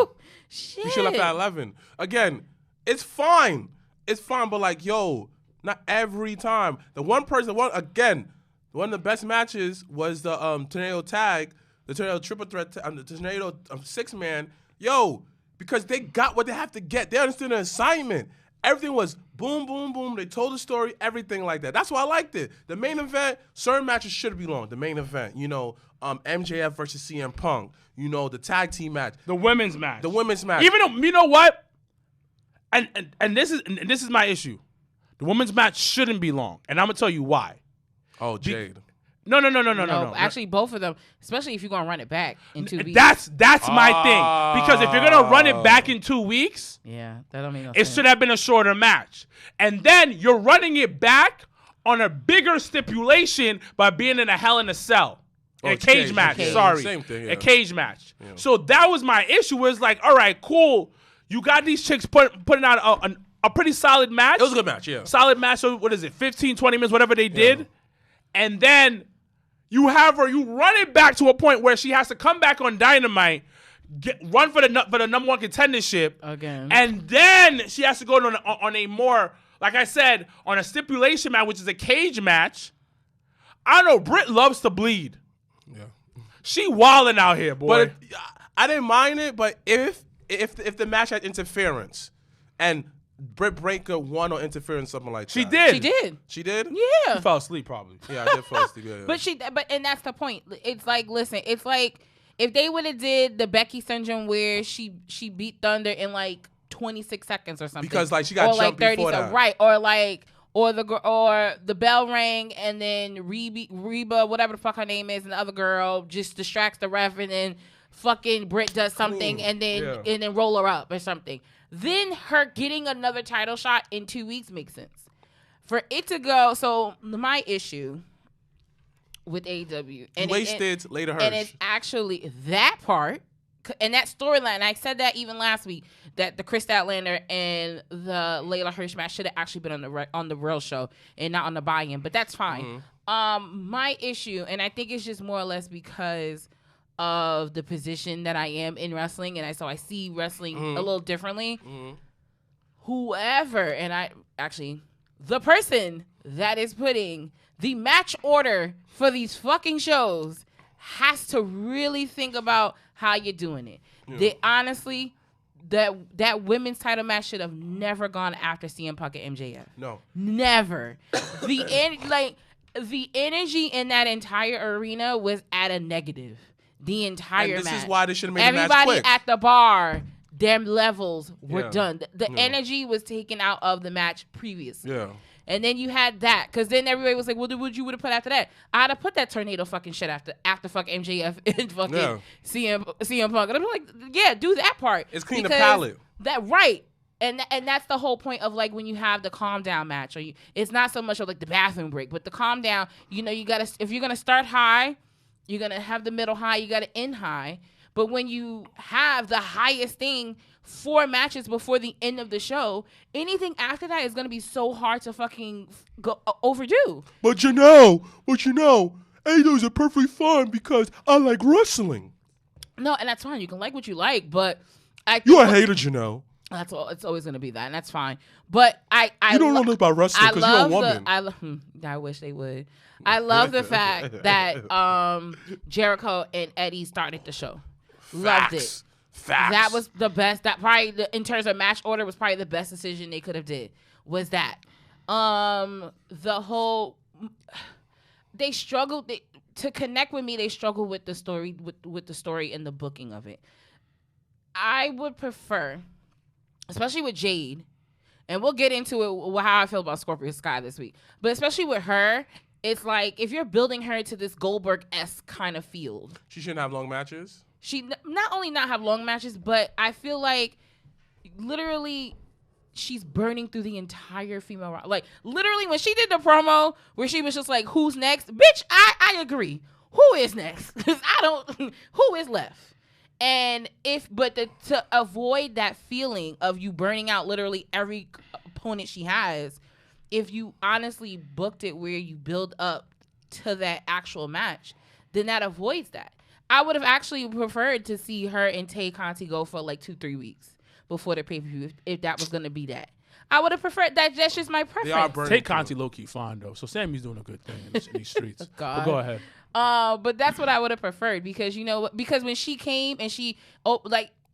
Shit. We should have left at 11. Again, it's fine. It's fine, but like, not every time. One of the best matches was the tornado tag, the tornado triple threat, the tornado 6-man. Because they got what they have to get. They understood the assignment. Everything was boom, boom, boom. They told the story, everything like that. That's why I liked it. The main event, certain matches should be long. The main event, MJF versus CM Punk. The tag team match. The women's match. Even though, you know what? And this is my issue. The women's match shouldn't be long, and I'm gonna tell you why. Oh, Jade. No. Actually, both of them, especially if you're gonna run it back in 2 weeks. That's my thing. Because if you're gonna run it back in 2 weeks, that don't mean no it sense. should have been a shorter match. And then you're running it back on a bigger stipulation by being in a Hell in a Cell. In a cage match. Sorry. Same thing, yeah. A cage match. Yeah. So that was my issue. Was like, all right, cool. You got these chicks putting out a pretty solid match. It was a good match, yeah. Solid match. So what is it? 15, 20 minutes, whatever they did. And then you run it back to a point where she has to come back on Dynamite, run for the number one contendership again, and then she has to go on a more, like I said, on a stipulation match, which is a cage match. I don't know. Britt loves to bleed. Yeah, she wilding out here, boy. But I didn't mind it. But if the match had interference and Britt Baker won on interference, something like that. She did. She did? Yeah. She fell asleep probably. Yeah, I did fall asleep. Yeah. And that's the point. It's like, listen, it's like if they would have did the Becky syndrome where she beat Thunder in like 26 seconds or something. Because like she got jumped before that. Right. Or the bell rang and then Reba, whatever the fuck her name is, and the other girl just distracts the ref and then fucking Britt does something and then roll her up or something. Then her getting another title shot in 2 weeks makes sense. For it to go, so my issue with AEW and wasted later Hirsch. And it's actually that part and that storyline. I said that even last week that the Chris Statlander and the Layla Hirsch match should have actually been on the real show and not on the buy-in, but that's fine. Mm-hmm. My issue, and I think it's just more or less because of the position that I am in wrestling, and so I see wrestling a little differently. Mm-hmm. Whoever, and the person that is putting the match order for these fucking shows has to really think about how you're doing it. Yeah. Honestly, that women's title match should have never gone after CM Punk and MJF. No, never. The energy in that entire arena was at a negative. The entire match. This is why they should have made the match Everybody quick. at the bar, their levels were done. The energy was taken out of the match previously. Yeah. And then you had that, because then everybody was like, well, what you would have put after that? I'd have put that tornado fucking shit after fucking MJF and fucking CM Punk. And I'm like, yeah, do that part. It's clean the palette. Right. And that's the whole point of like when you have the calm down match. It's not so much of like the bathroom break, but the calm down, you gotta, if you're going to start high, you're going to have the middle high, you got to end high. But when you have the highest thing 4 matches before the end of the show, anything after that is going to be so hard to fucking overdo. But you know, AEW's are perfectly fine because I like wrestling. No, and that's fine. You can like what you like, but you're a hater, you know. That's all. It's always going to be that, and that's fine. But you don't know nothing about wrestling because you're a woman. I wish they would. I love the fact that Jericho and Eddie started the show. Loved it. Facts. That was the best. That probably in terms of match order was probably the best decision they could have did. Was that the whole they struggled to connect with me. They struggled with the story with the story and the booking of it. I would prefer, especially with Jade, and we'll get into it how I feel about Scorpio Sky this week. But especially with her, it's like if you're building her to this Goldberg-esque kind of field, she shouldn't have long matches. She not only not have long matches, but I feel like literally she's burning through the entire female. Like literally when she did the promo where she was just like, "Who's next?" Bitch, I agree. who is next? Because I don't. Who is left? And to avoid that feeling of you burning out literally every opponent she has, if you honestly booked it where you build up to that actual match, then that avoids that. I would have actually preferred to see her and Tay Conti go for like 2-3 weeks before the pay-per-view if that was going to be that. I would have preferred that. That's just my preference. Tay Conti low-key fine, though. So Sammy's doing a good thing in these streets. God. But go ahead. But that's what I would have preferred because when she came and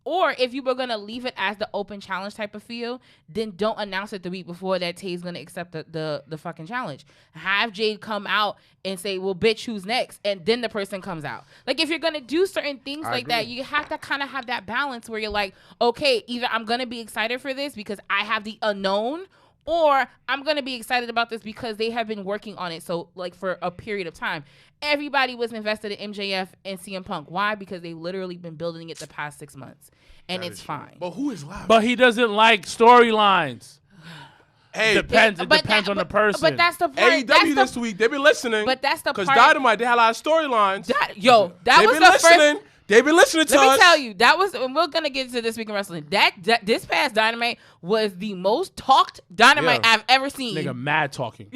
or if you were gonna leave it as the open challenge type of feel, then don't announce it the week before that Tay's gonna accept the fucking challenge. Have Jade come out and say, "Well, bitch, who's next?" And then the person comes out. Like if you're gonna do certain things like that, you have to kind of have that balance where you're like, okay, either I'm gonna be excited for this because I have the unknown. Or I'm going to be excited about this because they have been working on it for a period of time. Everybody was invested in MJF and CM Punk. Why? Because they've literally been building it the past 6 months. And it's fine. But who is left? But he doesn't like storylines. Hey, it depends on the person. But that's the part. AEW this week, they've been listening. But that's the part. Because Dynamite, they had a lot of storylines. That was the first. They've been listening to us. Let me tell you, that was, and we're going to get to this week in wrestling. This past Dynamite was the most talked Dynamite I've ever seen. Nigga, mad talking.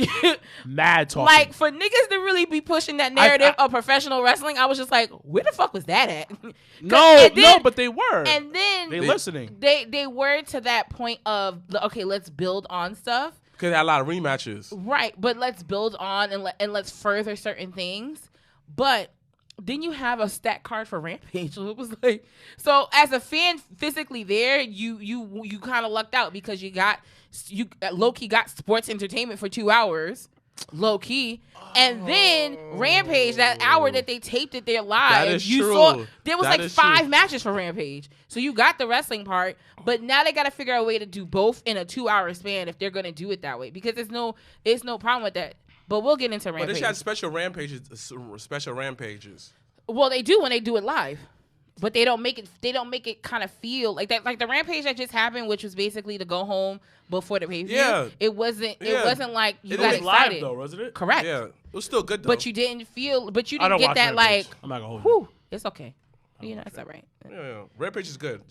Mad talking. Like, for niggas to really be pushing that narrative of professional wrestling, I was just like, where the fuck was that at? No, but they were. And then they listening. They were to that point of, okay, let's build on stuff. Because they had a lot of rematches. Right, but let's build on and let's further certain things. But then you have a stat card for Rampage. So it was like, so as a fan physically there, you kind of lucked out because you low-key got sports entertainment for 2 hours, low-key. And then Rampage, that hour that they taped it there live, saw there was like 5 matches for Rampage. So you got the wrestling part, but now they got to figure out a way to do both in a 2-hour span if they're going to do it that way because there's no problem with that. But we'll get into Rampage. But they had special rampages. Well, they do when they do it live, but they don't make it. They don't make it kind of feel like that. Like the Rampage that just happened, which was basically to go home before the pay-per-view. Yeah, it wasn't. Yeah. It wasn't like you got excited. Live though, wasn't it? Correct. Yeah, it was still good though. But you didn't feel. But you didn't get that Rampage. like. I'm not gonna hold you. It's okay. It's all right. Yeah, Rampage is good.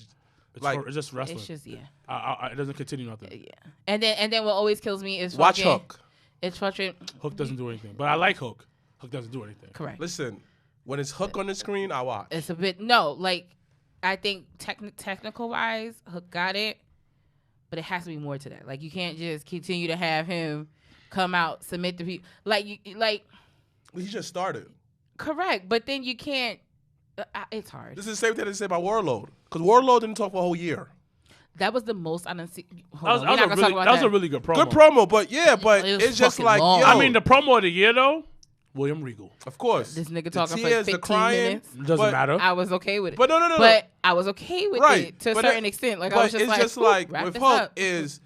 It's just wrestling. It's just it doesn't continue nothing. Yeah, and then what always kills me is watch Hook. It's fucking Hook doesn't do anything, but I like Hook. Hook doesn't do anything. Correct. Listen, when it's Hook on the screen, I watch. It's a bit I think technical wise, Hook got it, but it has to be more to that. Like you can't just continue to have him come out, submit the people. He just started. Correct, but then you can't. It's hard. This is the same thing they say about Warlord, because Warlord didn't talk for a whole year. That was the most unseen. That was a really good promo. Good promo, but it's just like, yo. I mean, the promo of the year, though, William Regal. Of course. This nigga talking for 15 minutes. Doesn't matter. I was okay with it. But no. But I was okay with it to a certain extent. Like, I was just like, with Hook is,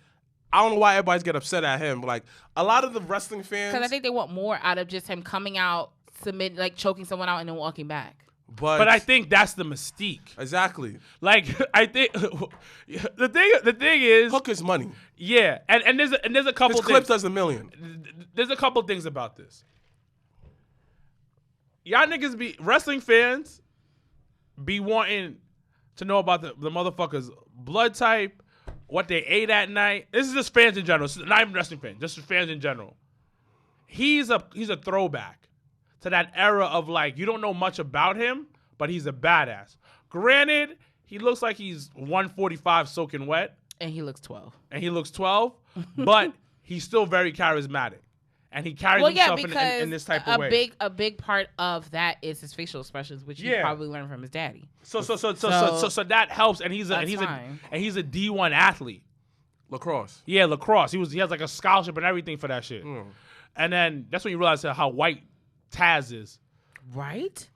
I don't know why everybody's get upset at him. Like, a lot of the wrestling fans. Because I think they want more out of just him coming out, choking someone out and then walking back. But I think that's the mystique. Exactly. Like I think the thing is Hook is money. Yeah, and there's a couple. His clip does $1 million. There's a couple things about this. Y'all niggas be wrestling fans be wanting to know about the motherfucker's blood type, what they ate at night. This is just fans in general. It's not even wrestling fans, just fans in general. He's a throwback to that era of like, you don't know much about him, but he's a badass. Granted, he looks like he's 145 soaking wet. And he looks 12. But he's still very charismatic. And he carries himself in this type of way. A big part of that is his facial expressions, which he probably learned from his daddy. So that helps, and he's a D1 athlete. Lacrosse. Yeah, lacrosse. He has like a scholarship and everything for that shit. And then that's when you realize how white Taz is. Right?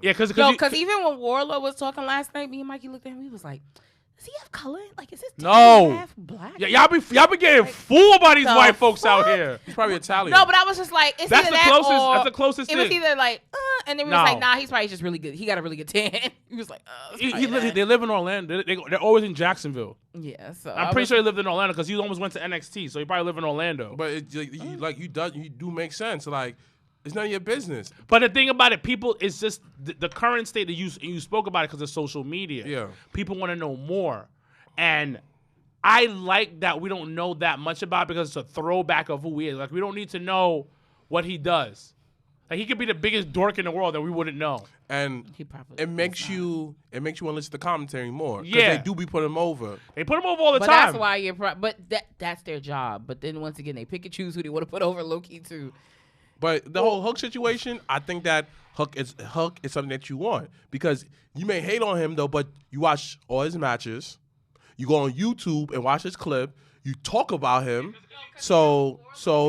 Yeah, because even when Warlord was talking last night, me and Mikey looked at him. He was like, "Does he have color? Like, is his half black?" Yeah, y'all be getting fooled by these white folks out here. He's probably Italian. No, but I was just like, it's that's either the closest. That's the closest thing. It was either like, and then we was like, nah, he's probably just really good. He got a really good tan. He was like, they live in Orlando. They're always in Jacksonville. Yeah, so I'm pretty sure he lived in Orlando because he almost went to NXT, so he probably lived in Orlando. But you do make sense. Like, It's none of your business. But the thing about it, people, it's just the current state that you spoke about it because of social media. Yeah. People want to know more. And I like that we don't know that much about it because it's a throwback of who he is. Like, we don't need to know what he does. Like, he could be the biggest dork in the world that we wouldn't know. And it makes you want to listen to commentary more. Yeah. They do be putting him over. They put him over all the But time. that's why but that's their job. But then once again, they pick and choose who they want to put over low-key too. But the whole Hook situation, I think that Hook is something that you want. Because you may hate on him, though, but you watch all his matches. You go on YouTube and watch his clip. You talk about him. So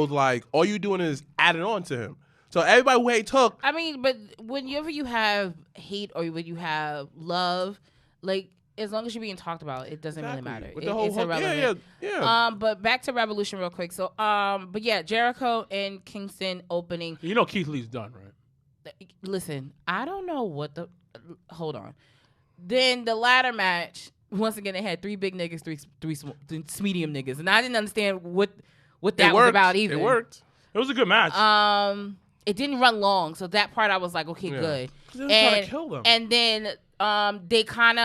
like, all you're doing is adding on to him. So everybody who hates Hook. I mean, but whenever you have hate or when you have love, like, as long as you're being talked about, it doesn't really matter. With the whole Hook, irrelevant. yeah. But back to Revolution real quick. So, but yeah, Jericho and Kingston opening. You know Keith Lee's done, right? Listen, I don't know what the. Hold on. Then the ladder match. Once again, they had 3 big niggas, three medium niggas, and I didn't understand what that was about either. It worked. It was a good match. It didn't run long, so that part I was like, okay, good. They were trying to kill them. And then they kind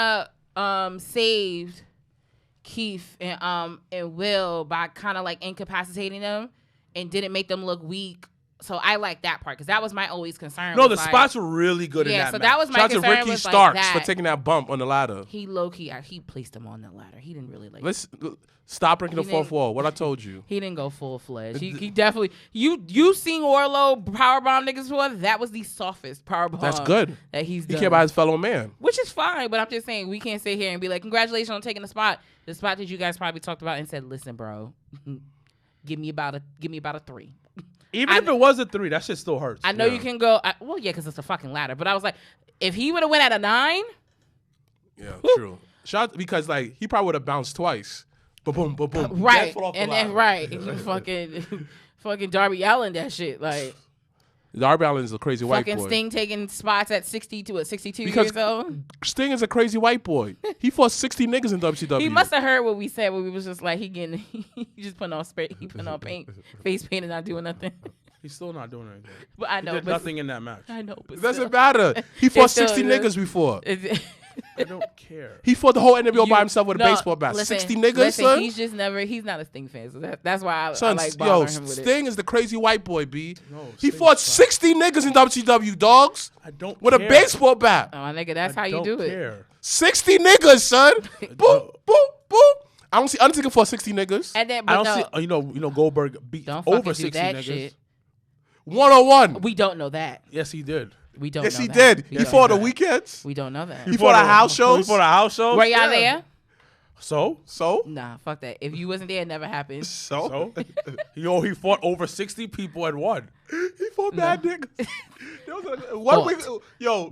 of saved Keith and Will by kind of like incapacitating them and didn't make them look weak. So I like that part because that was my always concern. No, the spots were really good in that so match. that was my Shout out concern. to Ricky was Starks like for that. taking that bump on the ladder. He low-key, he placed him on the ladder. He didn't really like. Let's stop breaking the fourth wall. What I told you. He didn't go full-fledged. He definitely. You seen Orlo powerbomb niggas before? That was the softest powerbomb. That's good. That he's done. He cared about his fellow man. Which is fine, but I'm just saying we can't sit here and be like, congratulations on taking the spot that you guys probably talked about and said, listen, bro, give me about a 3. Even if it was a 3, that shit still hurts. I know you can go. Well, yeah, because it's a fucking ladder. But I was like, if he would have went at a 9, Yeah, true. Because like he probably would have bounced twice. Boom, boom, boom. right, and then fucking Darby Allin that shit like. Darby Allin is a crazy white boy. Fucking Sting taking spots at 62 Because years old. Sting is a crazy white boy. He fought 60 niggas in WCW. He must have heard what we said when we was just like he just putting on spray, he putting on paint, face paint and not doing nothing. He's still not doing anything. But I know He did nothing in that match. I know, but It doesn't matter. He fought 60 niggas before. I don't care. He fought the whole NWO by himself with a baseball bat. Listen, 60 niggas, son. He's not a Sting fan, so that's why I Son, like bothering him with Sting is the crazy white boy, B. No, He Sting's fought fine. 60 niggas in WCW, dogs. I don't with care. a baseball bat. Oh, nigga, that's how you do it. Care. 60 niggas, son. Boom, boom, boom. I don't see Undertaker fought 60 niggas. And then, I but don't see. You know, Goldberg beat don't over fucking 60 do that niggas. shit. 1-on-1. We don't know that. Yes, he did. We don't. Yes, know he that. did. We He don't fought know the that. weekends. We don't know that. He fought at house shows. He fought at house shows. Were y'all there? So? Nah, fuck that. If you wasn't there, it never happened. So? He fought over 60 people and won. He fought mad niggas. There was a- one week,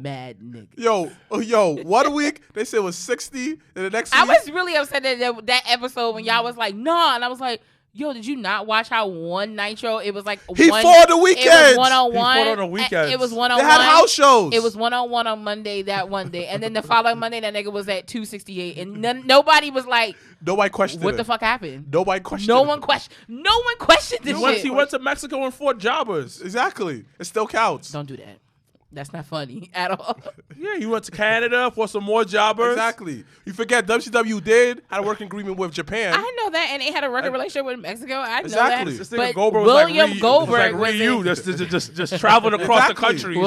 Mad nigga. yo, 1 week they said it was 60, and the next I week was really upset that episode when y'all was like, nah, and I was like, yo, did you not watch how one Nitro? It was like he fought the weekends. It was 1-on-1. He fought on the weekends. It was 1-on-1. They had house shows. It was 1-on-1 on Monday that one day, and then the following Monday that nigga was at 268, and nobody was like, Nobody questioned what it. the fuck happened? Nobody questioned No it. one questioned this shit. He went to Mexico and fought jobbers. Exactly. It still counts. Don't do that. That's not funny at all. Yeah, he went to Canada for some more jobbers. Exactly. You forget WCW had a working agreement with Japan. I know that, and they had a record relationship with Mexico. I know Exactly. that. This nigga But Goldberg William was Goldberg like was Ryu, just traveling across the country and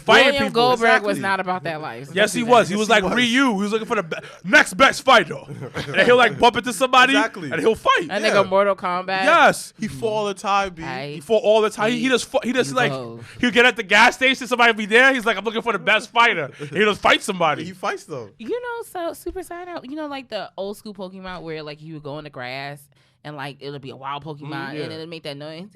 fighting William people. Goldberg Exactly. was not about that life. So Yes, don't he do was. that. He was Yes, like he was. Ryu. He was looking for the next best fighter. And he'll like bump into somebody Exactly. and he'll fight. That Yeah. nigga Mortal Kombat. Yes. He fought all the time, B. He fought all the time. He just like Evolve. he'll get at the gas station, somebody be there. He's like, I'm looking for the best fighter. He'll just fight somebody. He fights though. You know, so Super Side Out. You know, like the old school Pokemon where like you would go in the grass and like it'll be a wild Pokemon yeah. and it'll make that noise.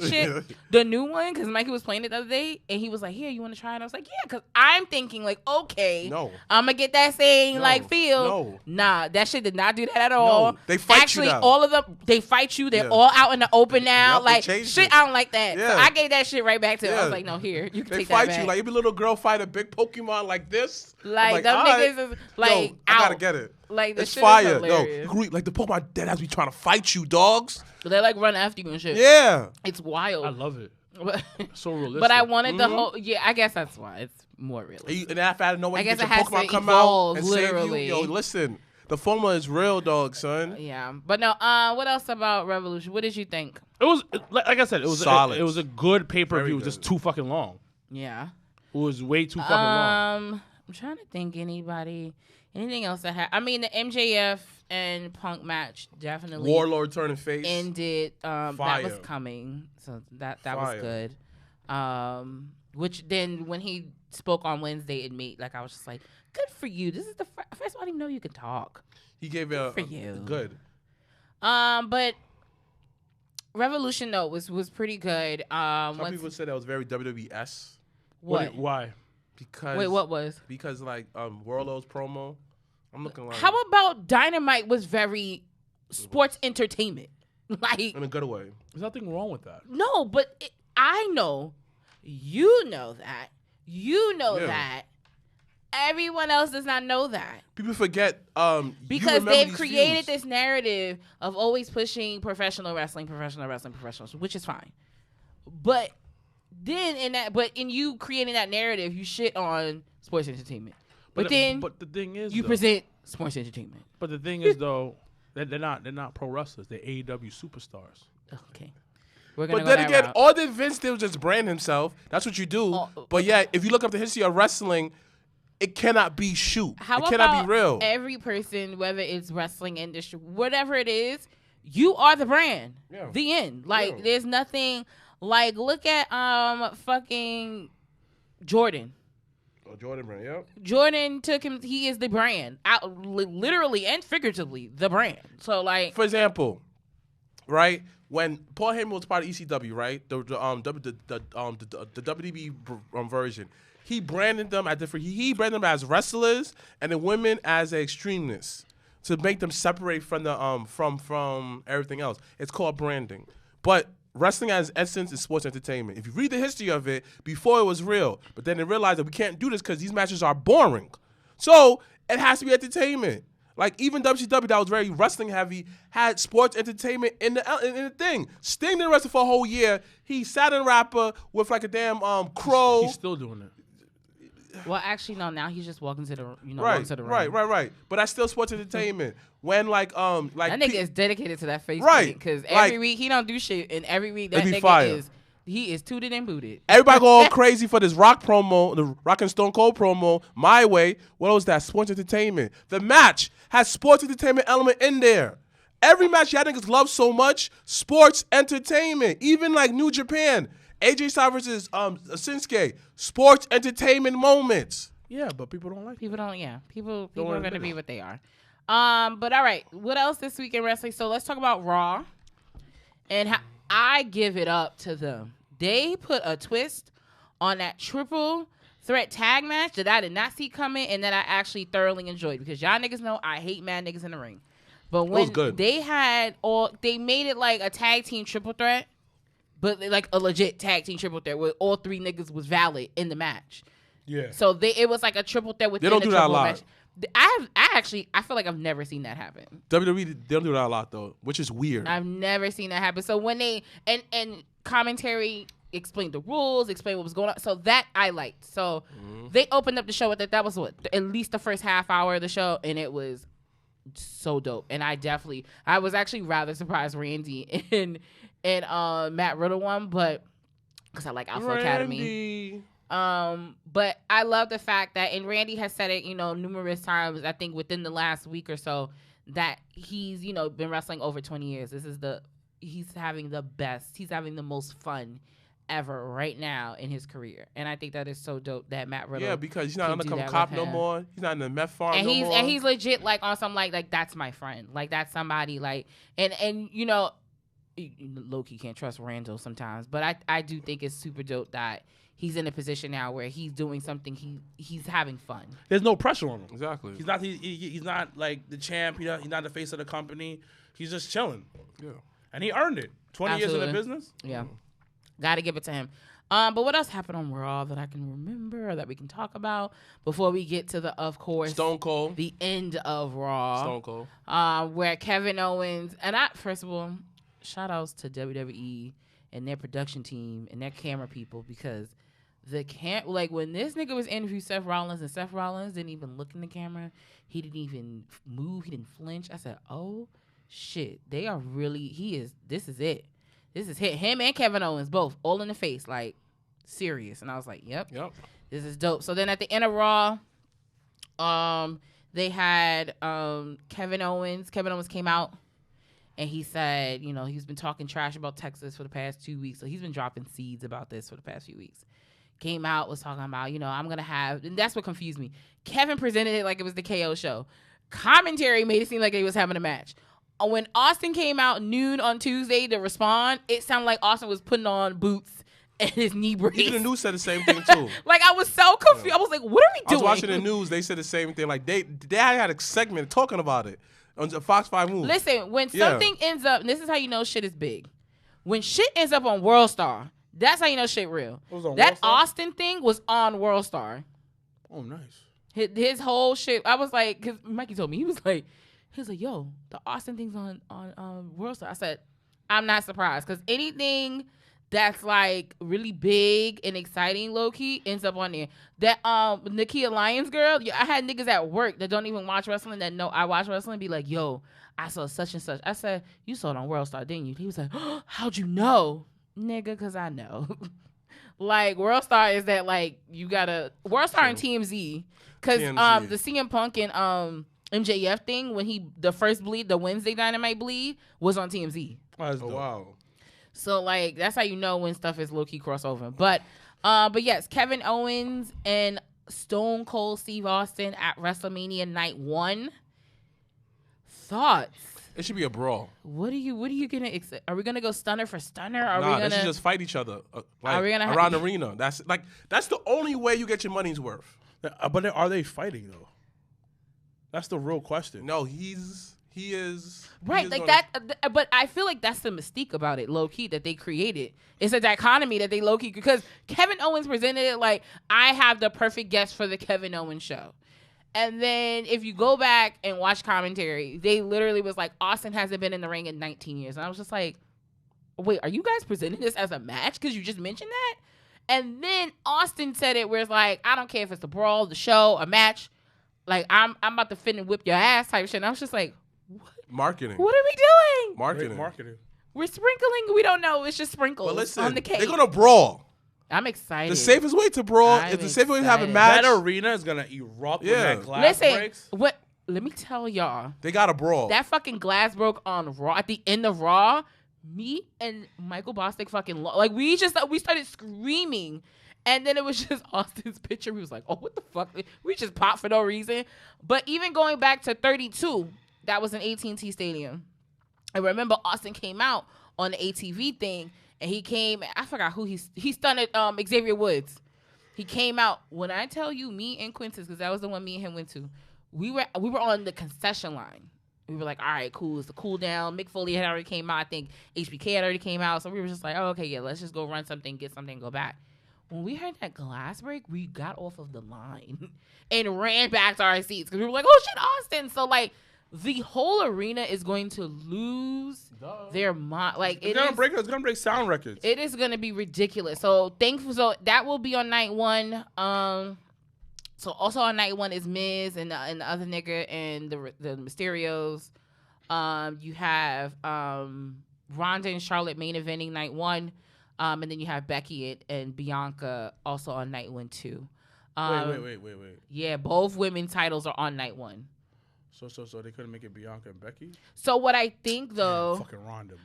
Shit. The new one, because Mikey was playing it the other day and he was like, "Here, you want to try it?" And I was like, "Yeah," because I'm thinking like, okay, No. I'm gonna get that same No. like feel. No. Nah, that shit did not do that at all. They fight you Actually, now. all of them, they fight you. They're Yeah. all out in the open now. Yup, they like changed shit, it. I don't like that. So Yeah. I gave that shit right back to him. I Yeah. was like, "No, here, you can They take fight that back." you like every little girl fight a big Pokemon like this. I'm Like, them all right. niggas is like Yo, I gotta out. get it. Like the It's shit fire. is Yo, hilarious. you agree, like the Pokemon dead as be trying to fight you, dogs. They like run after you and shit. Yeah. It's wild. I love it. So realistic. But I wanted the whole. Yeah, I guess that's why it's more realistic. And after I know when I you guess get it your has Pokemon to come evolve, out and literally. save you, yo, listen, the formula is real, dog, son. Yeah, but no. What else about Revolution? What did you think? It was like I said, it was Solid. It was a good pay-per-view. Very It was just good. too fucking long. Yeah. It was way too fucking long. I'm trying to think anything else that had. I mean, the MJF and Punk match definitely Warlord turning face. ended. That Fire. was coming, so that was Fire. good. Which then when he spoke on Wednesday at Meet, like I was just like, good for you. This is the first one I didn't know you could talk. He gave it for you. Good. But Revolution though was pretty good. Some people said that was very WWE-esque. What? Why? Because Wait, what was? Because like Warlord's promo, I'm looking like How about Dynamite was very sports entertainment? Like in a good way. There's nothing wrong with that. no, but I know, you know that, that. Everyone else does not know that People forget because they've created this narrative of always pushing professional wrestling, which is fine. But then in you creating that narrative, you shit on sports entertainment. But then the thing is, you present sports entertainment. But the thing is, though, they're not pro wrestlers. They're AEW superstars. Okay. We're gonna But go then that again, route. all that Vince did was just brand himself. That's what you do. But yeah, if you look up the history of wrestling, it cannot be shoot. How it cannot about be real. every person, whether it's wrestling industry, whatever it is, you are the brand. Yeah. The end. Like there's nothing. Like look at fucking Jordan. Oh, Jordan brand, yep. Jordan took him. He is the brand, literally and figuratively, the brand. So like, For example, right when Paul Heyman was part of ECW, right, the WWE version, he branded them at different. He branded them as wrestlers and the women as extremists to make them separate from the from everything else. It's called branding, but wrestling as essence is sports entertainment. If you read the history of it, before it was real, but then they realized that we can't do this because these matches are boring. So it has to be entertainment. Like even WCW, that was very wrestling heavy, had sports entertainment in the thing. Sting didn't wrestle for a whole year. He sat in rapper with like a damn crow. He's still doing it. well, actually, no. Now he's just walking to the walking to the right. ring. But that's still sports entertainment. When like That nigga is dedicated to that face Right. because Like- every week he don't do shit, and every week that It be nigga fire. he is tooted and booted. everybody go all crazy for this Rock promo, the Rock and Stone Cold promo, My Way. What was that? Sports entertainment. The match has sports entertainment element in there. Every match y'all niggas love so much, sports entertainment. Even like New Japan, AJ Styles versus Shinsuke, sports entertainment moments. Yeah, but people don't like it. People don't. Yeah, people Don't are wanna gonna admit be it. what they are. But all right, what else this week in wrestling? So let's talk about Raw, and I give it up to them. They put a twist on that triple threat tag match that I did not see coming, and that I actually thoroughly enjoyed because y'all niggas know I hate mad niggas in the ring. But was when good. they made it like a tag team triple threat, but like a legit tag team triple threat where all three niggas was valid in the match. Yeah. So it was like a triple threat within don't the do that a triple lot. match. I feel like I've never seen that happen. WWE, they don't do that a lot though, which is weird. I've never seen that happen. So when they and commentary explained the rules, explained what was going on. So that I liked. So they opened up the show with that was what at least the first half hour of the show, and it was so dope. And I was actually rather surprised Randy and Matt Riddle won, but because I like Alpha Academy. But I love the fact that, and Randy has said it, numerous times, I think within the last week or so, that he's, been wrestling over 20 years. He's having the most fun ever right now in his career. And I think that is so dope that Matt Riddle. Yeah, because he's not can do undercover that cop with no him. more. He's not in the meth farm And no he's more. and he's legit like on some like that's my friend. Like that's somebody like and low-key can't trust Randall sometimes. But I do think it's super dope that he's in a position now where he's doing something he's having fun. There's no pressure on him. Exactly. He's not like the champ. He's not the face of the company. He's just chilling. Yeah. And he earned it. 20 years in the Absolutely. business. Yeah. Got to give it to him. But what else happened on Raw that I can remember or that we can talk about before we get to of course, Stone Cold. the end of Raw. Stone Cold. Where Kevin Owens, and first of all, shout outs to WWE and their production team and their camera people, because like when this nigga was interviewing Seth Rollins and Seth Rollins didn't even look in the camera, he didn't even move, he didn't flinch. I said, oh shit, they are really, this is it. This is him and Kevin Owens both all in the face, like serious. And I was like, yep. This is dope. So then at the end of Raw, they had Kevin Owens. Kevin Owens came out and he said, you know, he's been talking trash about Texas for the past 2 weeks. So he's been dropping seeds about this for the past few weeks. Came out, was talking about, you know, I'm going to have, and that's what confused me. Kevin presented it like it was the KO show. Commentary made it seem like he was having a match. When Austin came out noon on Tuesday to respond, it sounded like Austin was putting on boots and his knee brace. Even the news said the same thing too. Like, I was so confused. Yeah. I was like, what are we doing? I was watching the news. They said the same thing. Like, they had a segment talking about it on Fox 5 News. Listen, when something ends up, and this is how you know shit is big. When shit ends up on World Star, that's how you know shit real. That Austin thing was on World Star. Oh, nice. His whole shit. I was like, because Mikey told me, he was like, yo, the Austin thing's on World Star. I said, I'm not surprised, because anything that's like really big and exciting, low key, ends up on there. That Nakia Lyons girl, I had niggas at work that don't even watch wrestling that know I watch wrestling be like, yo, I saw such and such. I said, you saw it on World Star, didn't you? He was like, oh, how'd you know? Nigga, because I know. Like, World Star is that, like, you gotta World Star and TMZ, because the CM Punk and MJF thing, when the first bleed, the Wednesday Dynamite bleed, was on TMZ. Oh, wow. So, like, that's how you know when stuff is low-key crossover. But yes, Kevin Owens and Stone Cold Steve Austin at WrestleMania Night 1. Thoughts? It should be a brawl. What are you gonna? Are we gonna go stunner for stunner? They should just fight each other. Are we gonna around the arena? That's the only way you get your money's worth. But are they fighting though? That's the real question. No, he is right, like that. But I feel like that's the mystique about it, low key, that they created. It's a dichotomy that they low key, because Kevin Owens presented it like, I have the perfect guest for the Kevin Owens show. And then if you go back and watch commentary, they literally was like, Austin hasn't been in the ring in 19 years. And I was just like, wait, are you guys presenting this as a match? Because you just mentioned that? And then Austin said it where it's like, I don't care if it's a brawl, the show, a match. Like, I'm about to fit and whip your ass type shit. And I was just like, what? Marketing. What are we doing? Marketing. We're sprinkling. We don't know. It's just sprinkles on the cake. They're going to brawl. I'm excited. The safest way to brawl is the safest way to have a match. That arena is gonna erupt when that glass breaks. Let me tell y'all. They got to brawl. That fucking glass broke on Raw. At the end of Raw, me and Michael Bostic fucking like we started screaming, and then it was just Austin's picture. We was like, oh, what the fuck? We just popped for no reason. But even going back to 32, that was an AT&T Stadium. I remember Austin came out on the ATV thing. And he came, I forgot who he stunned Xavier Woods. He came out. When I tell you, me and Quintus, because that was the one me and him went to, we were on the concession line. We were like, all right, cool. It's the cool down. Mick Foley had already came out. I think HBK had already came out. So we were just like, oh, okay, yeah, let's just go run something, get something, go back. When we heard that glass break, we got off of the line and ran back to our seats because we were like, oh, shit, Austin. So, like, the whole arena is going to lose their mind. Like, it's gonna break sound records. It is gonna be ridiculous. So so that will be on night 1. So also on night 1 is Miz and the other nigga and the Mysterios. You have Ronda and Charlotte main eventing night 1. And then you have Becky and Bianca also on night 1 too. Wait. Yeah, both women's titles are on night 1. So they couldn't make it Bianca and Becky? So what I think though, fucking Ronda,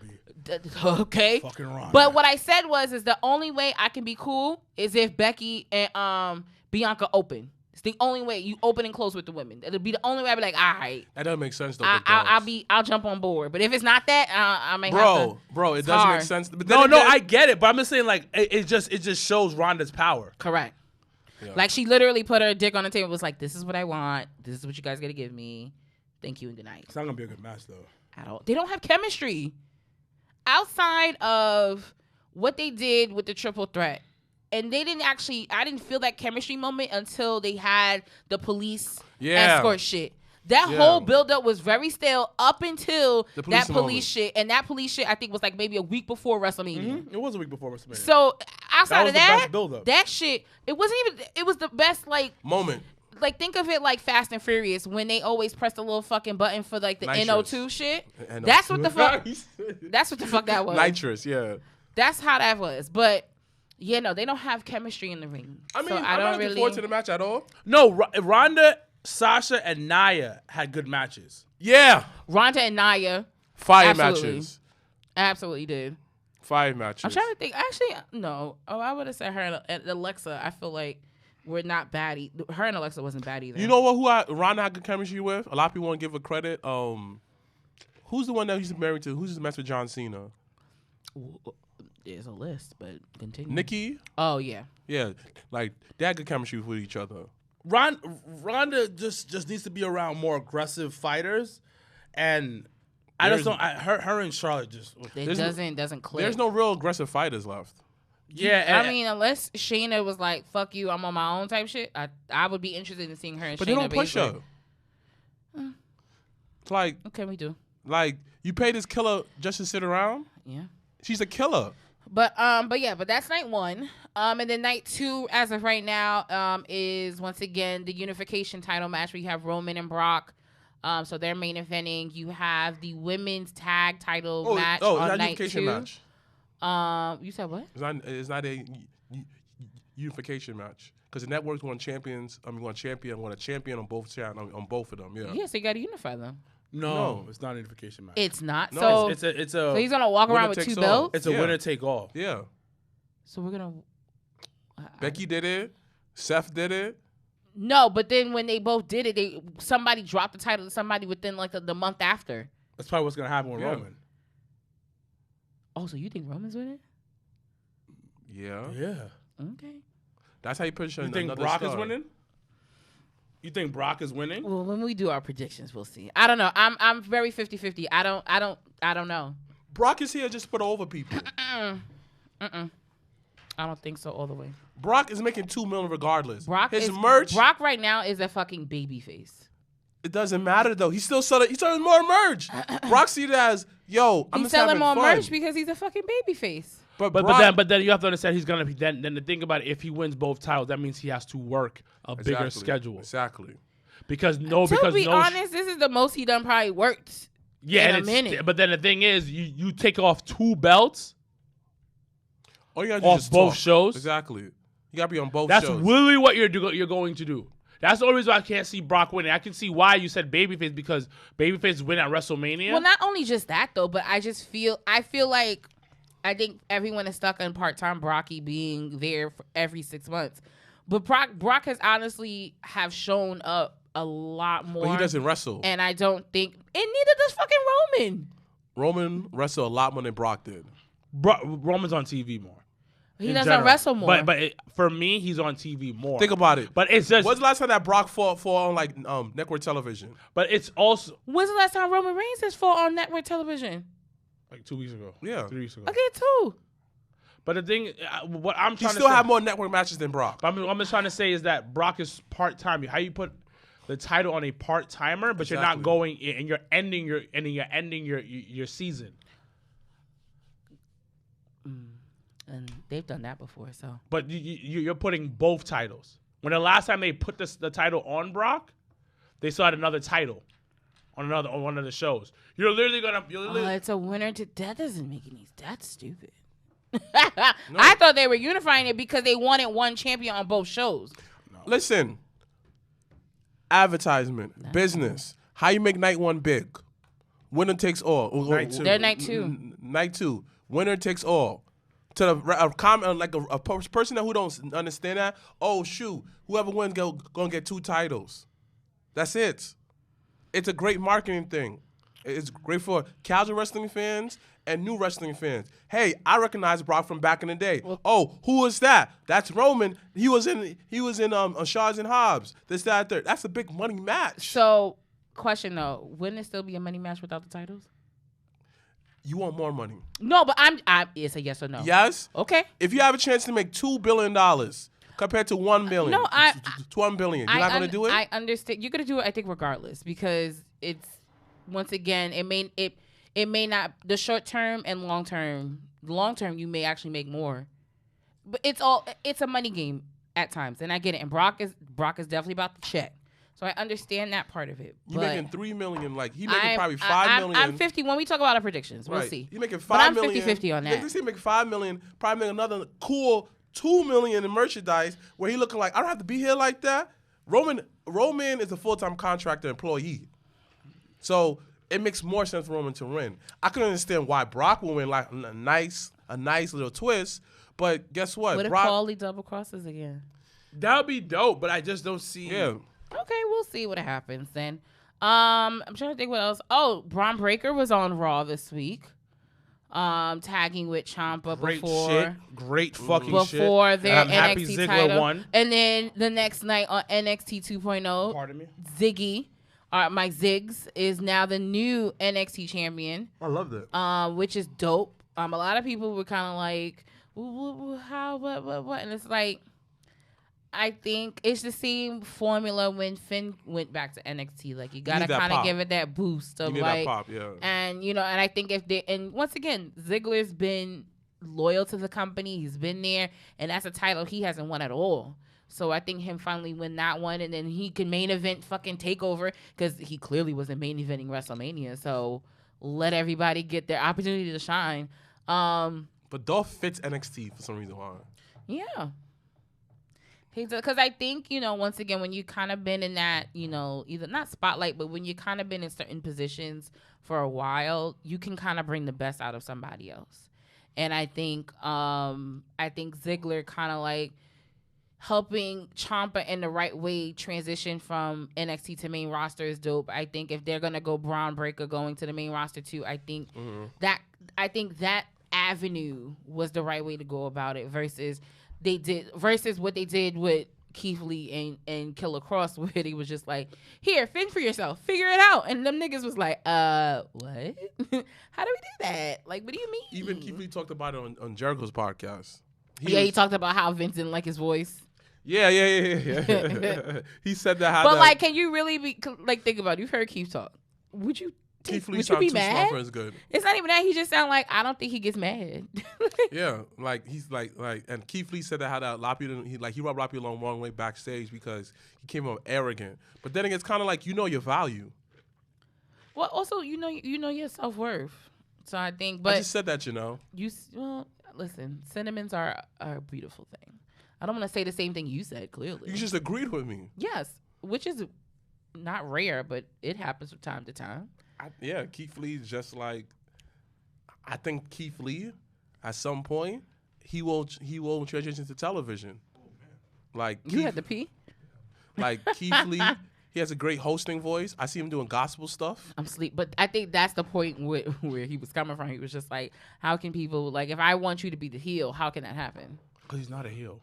okay. Fucking Ronda. But what I said is the only way I can be cool is if Becky and Bianca open. It's the only way you open and close with the women. It'll be the only way I'll be like, all right. That doesn't make sense though. I'll jump on board. But if it's not that, I may have to. Bro, it doesn't make sense. But no, I get it. But I'm just saying, like, it just shows Ronda's power. Correct. Yeah. Like, she literally put her dick on the table and was like, this is what I want. This is what you guys got to give me. Thank you and good night. It's not going to be a good match, though. At all. They don't have chemistry. Outside of what they did with the triple threat. And I didn't feel that chemistry moment until they had the police escort shit. That whole buildup was very stale up until that police moment. shit. And that police shit, I think, was like maybe a week before WrestleMania. Mm-hmm. It was a week before WrestleMania. So outside of that, best buildup. that shit, it wasn't even. It was the best moment. Like, think of it like Fast and Furious when they always press the little fucking button for like the Nitrous. NO2 shit. NO2. That's what the fuck. That's what the fuck that was. Nitrous, yeah. That's how that was. But yeah, no, they don't have chemistry in the ring. I mean, so I'm not looking forward to the match at all. No, Ronda, Sasha, and Nia had good matches. Yeah. Ronda and Nia. Fire Absolutely. matches. Absolutely did. 5 matches. I'm trying to think. Actually, no. Oh, I would have said her and Alexa. I feel like we're not bad. Her and Alexa wasn't bad either. You know what? Ronda had good chemistry with. A lot of people want to give her credit. Who's the one that he's married to? Who's his mess with John Cena? There's a list, but continue. Nikki. Oh yeah. Yeah, like they had good chemistry with each other. Ronda just needs to be around more aggressive fighters, and I just don't. Her and Charlotte just It doesn't click. There's no real aggressive fighters left. Yeah, I mean, unless Shayna was like, "Fuck you, I'm on my own" type shit, I would be interested in seeing her and But Shayna. they don't push her. It's like, okay, we do. Like, you pay this killer just to sit around? Yeah. She's a killer. But that's night 1. And then night 2, as of right now, is once again the unification title match. We have Roman and Brock. So they're main eventing. You have the women's tag title match on night 2. Match. You said what? It's not a unification match because the networks want champion a champion on both channels, on both of them. Yeah. Yeah, so you got to unify them. No, it's not a unification match. It's not. No, so so he's gonna walk around with 2 belts. It's a winner take all. Yeah. So we're gonna. Becky did it. Seth did it. No, but then when they both did it, somebody dropped the title to somebody within like the month after. That's probably what's gonna happen with Roman. Oh, so you think Roman's winning? Yeah. Yeah. Okay. That's how you push. You think Brock is winning? You think Brock is winning? Well, when we do our predictions, we'll see. I don't know. I'm very 50-50. I don't know. Brock is here just to put over people. I don't think so all the way. Brock is making $2 million regardless. His merch. Brock right now is a fucking baby face. It doesn't matter though. He's still selling. He's selling more merch. Brock sees it as, yo, I'm he's just having selling more fun. merch because he's a fucking baby face. But then you have to understand he's gonna be then to think about it, if he wins both titles, that means he has to work a bigger schedule. Exactly. To be honest, this is the most he done probably worked. In a minute. But then the thing is, you take off 2 belts. All you gotta do off is both talk. shows. Exactly. You gotta be on both That's shows. That's literally what you're going to do. That's the only reason I can't see Brock winning. I can see why you said babyface, because babyface win at WrestleMania. Well, not only just that though, but I feel like I think everyone is stuck on part-time Brocky being there for every 6 months. But Brock has honestly have shown up a lot more. But he doesn't wrestle. And I don't think, and neither does fucking Roman. Roman wrestled a lot more than Brock did. Roman's on TV more. He doesn't wrestle more. But for me, he's on TV more. Think about it. But it's just. When's the last time that Brock fought on like network television? But it's also. When's the last time Roman Reigns has fought on network television? Like 2 weeks ago. Yeah. 3 weeks ago. Okay, 2. But the thing, what I'm trying to say. He still have more network matches than Brock. But I'm just trying to say is that Brock is part-time. How you put the title on a part-timer, but you're not going and you're ending your season. And they've done that before, so. But you're putting both titles. When the last time they put the title on Brock, they still had another title on one of the shows. You're literally gonna. It's a winner that doesn't make any. That's stupid. No. I thought they were unifying it because they wanted one champion on both shows. No. Listen, advertisement, business. How you make night 1 big? Winner takes all. Night 2. They're night 2. Night 2. Winner takes all. To a person who don't understand that, oh shoot, whoever wins gonna get 2 titles. That's it. It's a great marketing thing. It's great for casual wrestling fans and new wrestling fans. Hey, I recognize Brock from back in the day. Oh, who is that? That's Roman. He was in Shards and Hobbs. This, that, third. That's a big money match. So, question though, wouldn't it still be a money match without the titles? You want more money? No, but it's a yes or no. Yes. Okay. If you have a chance to make $2 billion compared to 1 million. No, to 1 billion. You're not going to do it? I understand. You're going to do it, I think, regardless, because it's, once again, it may not, the short term and long term, you may actually make more. But it's a money game at times, and I get it. And Brock is definitely about the check. So I understand that part of it. You're making $3 million. Like, he making probably $5 million. I'm 50. When we talk about our predictions, we'll see. You're making $5 but million. I'm 50-50 on that. Let's say make $5 million, probably make another cool $2 million in merchandise where he looking like, I don't have to be here like that. Roman is a full-time contractor employee. So it makes more sense for Roman to win. I can understand why Brock will win, like a nice little twist. But guess what? What if Paulie double crosses again? That would be dope, but I just don't see. Yeah. Okay, we'll see what happens then. I'm trying to think what else. Oh, Braun Breaker was on Raw this week. Tagging with Ciampa Great fucking shit. Before their NXT title. Won. And then the next night on NXT 2.0, Pardon me? Ziggy, Mike Ziggs, is now the new NXT champion. I love that. Which is dope. A lot of people were kind of like, how, what? And it's like, I think it's the same formula when Finn went back to NXT. Like, you gotta kind of give it that boost of like, that pop, yeah. And and I think and once again, Ziggler's been loyal to the company. He's been there, and that's a title he hasn't won at all. So I think him finally win that one, and then he can main event fucking Takeover, because he clearly wasn't main eventing WrestleMania. So let everybody get their opportunity to shine. But Dolph fits NXT for some reason. Why? Yeah. Because I think, once again, when you kind of been in that, either not spotlight, but when you kind of been in certain positions for a while, you can kind of bring the best out of somebody else. And I think Ziggler kind of like helping Ciampa in the right way transition from NXT to main roster is dope. I think if they're gonna go Braun Breaker going to the main roster too, I think that avenue was the right way to go about it versus what they did with Keith Lee and Killer Cross, where he was just like, here, fend for yourself, figure it out. And them niggas was like, what? How do we do that? Like, what do you mean? Even Keith Lee talked about it on Jericho's podcast. He talked about how Vince didn't like his voice. Yeah. He said that. But can you really think about it? You've heard Keith talk. Would you Keith Lee would you be mad? For his good. It's not even that. He just sound like, I don't think he gets mad. Yeah, like he's like, and Keith Lee said that how that Lapu he rubbed Lapu along the wrong way backstage because he came up arrogant. But then it's kind of like your value. Well, also you know your self-worth. So I think, but I just said that listen, sentiments are a beautiful thing. I don't want to say the same thing you said. Clearly, you just agreed with me. Yes, which is not rare, but it happens from time to time. Keith Lee is just like, I think Keith Lee, at some point, he will transition to television. Like you had to pee. Like Keith Lee, he has a great hosting voice. I see him doing gospel stuff. I'm sleep, but I think that's the point where he was coming from. He was just like, how can people if I want you to be the heel, how can that happen? Because he's not a heel.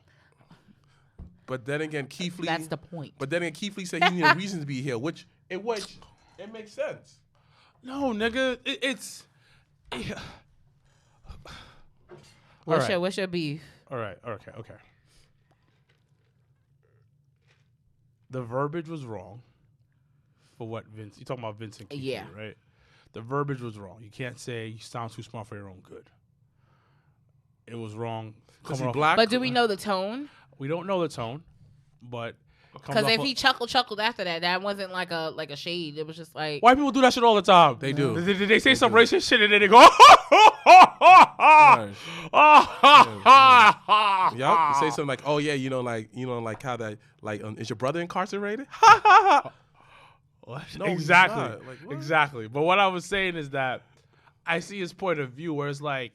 But then again, Keith Lee. That's the point. But then again, Keith Lee said he needed a reason to be here, which it makes sense. No, nigga, it's. Yeah. What's your beef? All right. Okay. The verbiage was wrong. For what Vince? You talking about Vince and Keith Lee, right? The verbiage was wrong. You can't say you sound too smart for your own good. It was wrong. Is he black? But do we know the tone? We don't know the tone, but because if he chuckled after that wasn't like a shade. It was just like white people do that shit all the time. They do. They say some racist shit and then they go. Yup. Say something like, "Oh yeah, like how that, is your brother incarcerated?" What? No, exactly. Like, what? Exactly. But what I was saying is that I see his point of view where it's like,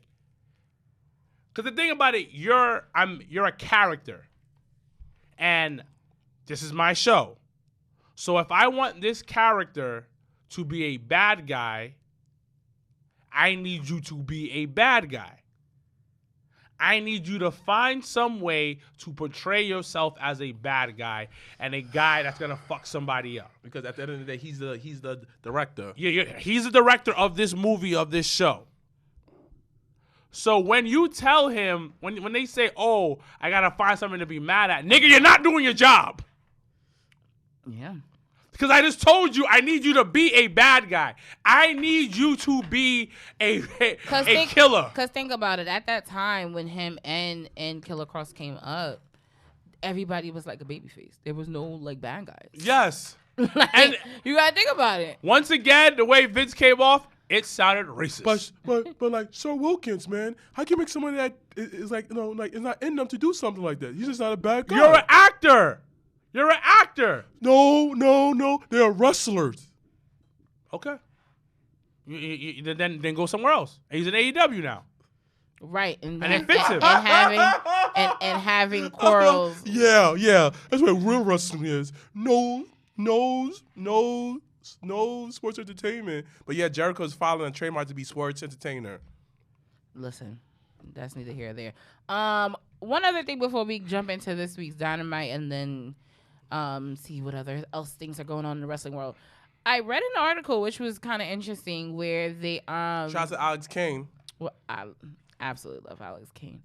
because the thing about it, you're a character, and this is my show. So if I want this character to be a bad guy, I need you to be a bad guy. I need you to find some way to portray yourself as a bad guy and a guy that's gonna fuck somebody up. Because at the end of the day, he's the director. Yeah, he's the director of this movie, of this show. So when you tell him, when they say, oh, I got to find something to be mad at, nigga, you're not doing your job. Yeah. Because I just told you I need you to be a bad guy. I need you to be a killer. Because think about it. At that time when him and Killer Cross came up, everybody was like a babyface. There was no like bad guys. Yes. Like, and you got to think about it. Once again, the way Vince came off, it sounded racist. But like Sir Wilkins, man, how can you make somebody that is like, you know, like it's not in them to do something like that? He's just not a bad guy. You're an actor. You're an actor. No. They're wrestlers. Okay. Then go somewhere else. He's in AEW now. Right. And it fits him. And having quarrels. Yeah. That's what real wrestling is. No sports entertainment. But yeah, Jericho's filing a trademark to be sports entertainer. Listen, that's neither here nor there. One other thing before we jump into this week's Dynamite and then see what other else things are going on in the wrestling world. I read an article which was kind of interesting where they shout out to Alex Kane. Well, I absolutely love Alex Kane.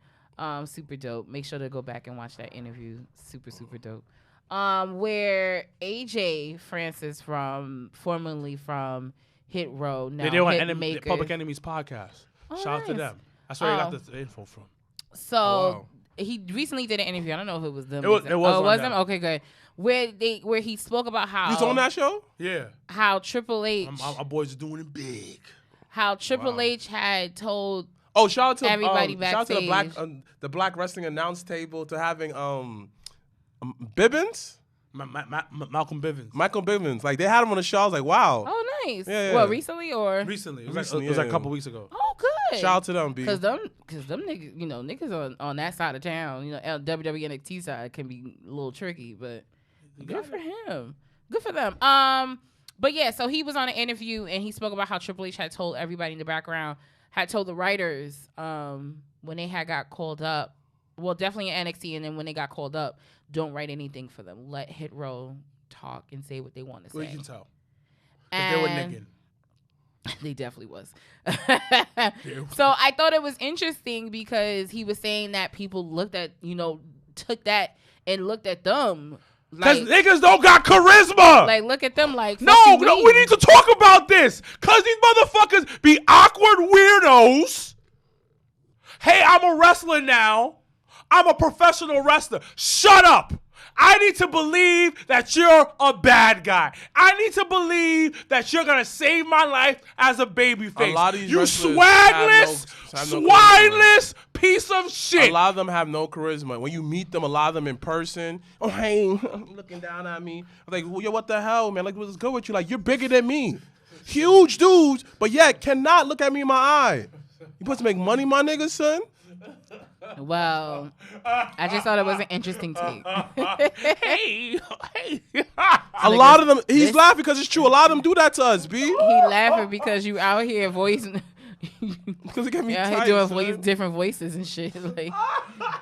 Super dope. Make sure to go back and watch that interview. Super dope. Where AJ Francis formerly from Hit Row, now Hitmaker. Public Enemies podcast. Shout out to them. That's where I got the info from. So he recently did an interview. I don't know if it was them. It was them. Okay, good. Where he spoke about how he's on that show. Yeah. How Triple H. Our boys are doing it big. How Triple H had told. Oh, shout out to everybody backstage. Shout out to the black wrestling announce table to having Bibbins. Malcolm Bivens. Michael Bivens. Like they had him on the show. I was like, wow. Oh, nice. Yeah. Well, recently or recently. It was like a couple weeks ago. Oh, good. Shout out to them, B. Because them niggas, niggas on that side of town, WWE NXT side can be a little tricky, but good for him. Good for them. But yeah, so he was on an interview and he spoke about how Triple H had told everybody in the background, had told the writers when they had got called up, well, definitely in NXT, and then when they got called up, don't write anything for them. Let Hit Row talk and say what they want to say. Well, you can tell. Because they were nigging. They definitely was. So I thought it was interesting because he was saying that people looked at, took that and looked at them. Because niggas don't got charisma. Like, look at them like, no, we need to talk about this. Because these motherfuckers be awkward weirdos. Hey, I'm a wrestler now. I'm a professional wrestler. Shut up. I need to believe that you're a bad guy. I need to believe that you're going to save my life as a babyface. A lot of these you swagless, swineless piece of shit. A lot of them have no charisma. When you meet them, a lot of them in person, oh, hey, looking down at me. I'm like, well, yo, what the hell, man? Like, what's good with you? Like, you're bigger than me. Huge dudes, but yet cannot look at me in my eye. You supposed to make money, my nigga, son? Well, I just thought it was an interesting take. hey. A lot of them, he's laughing because it's true. A lot of them do that to us, B. He laughing because you out here voicing. Because it got me tight, doing different voices and shit. Like,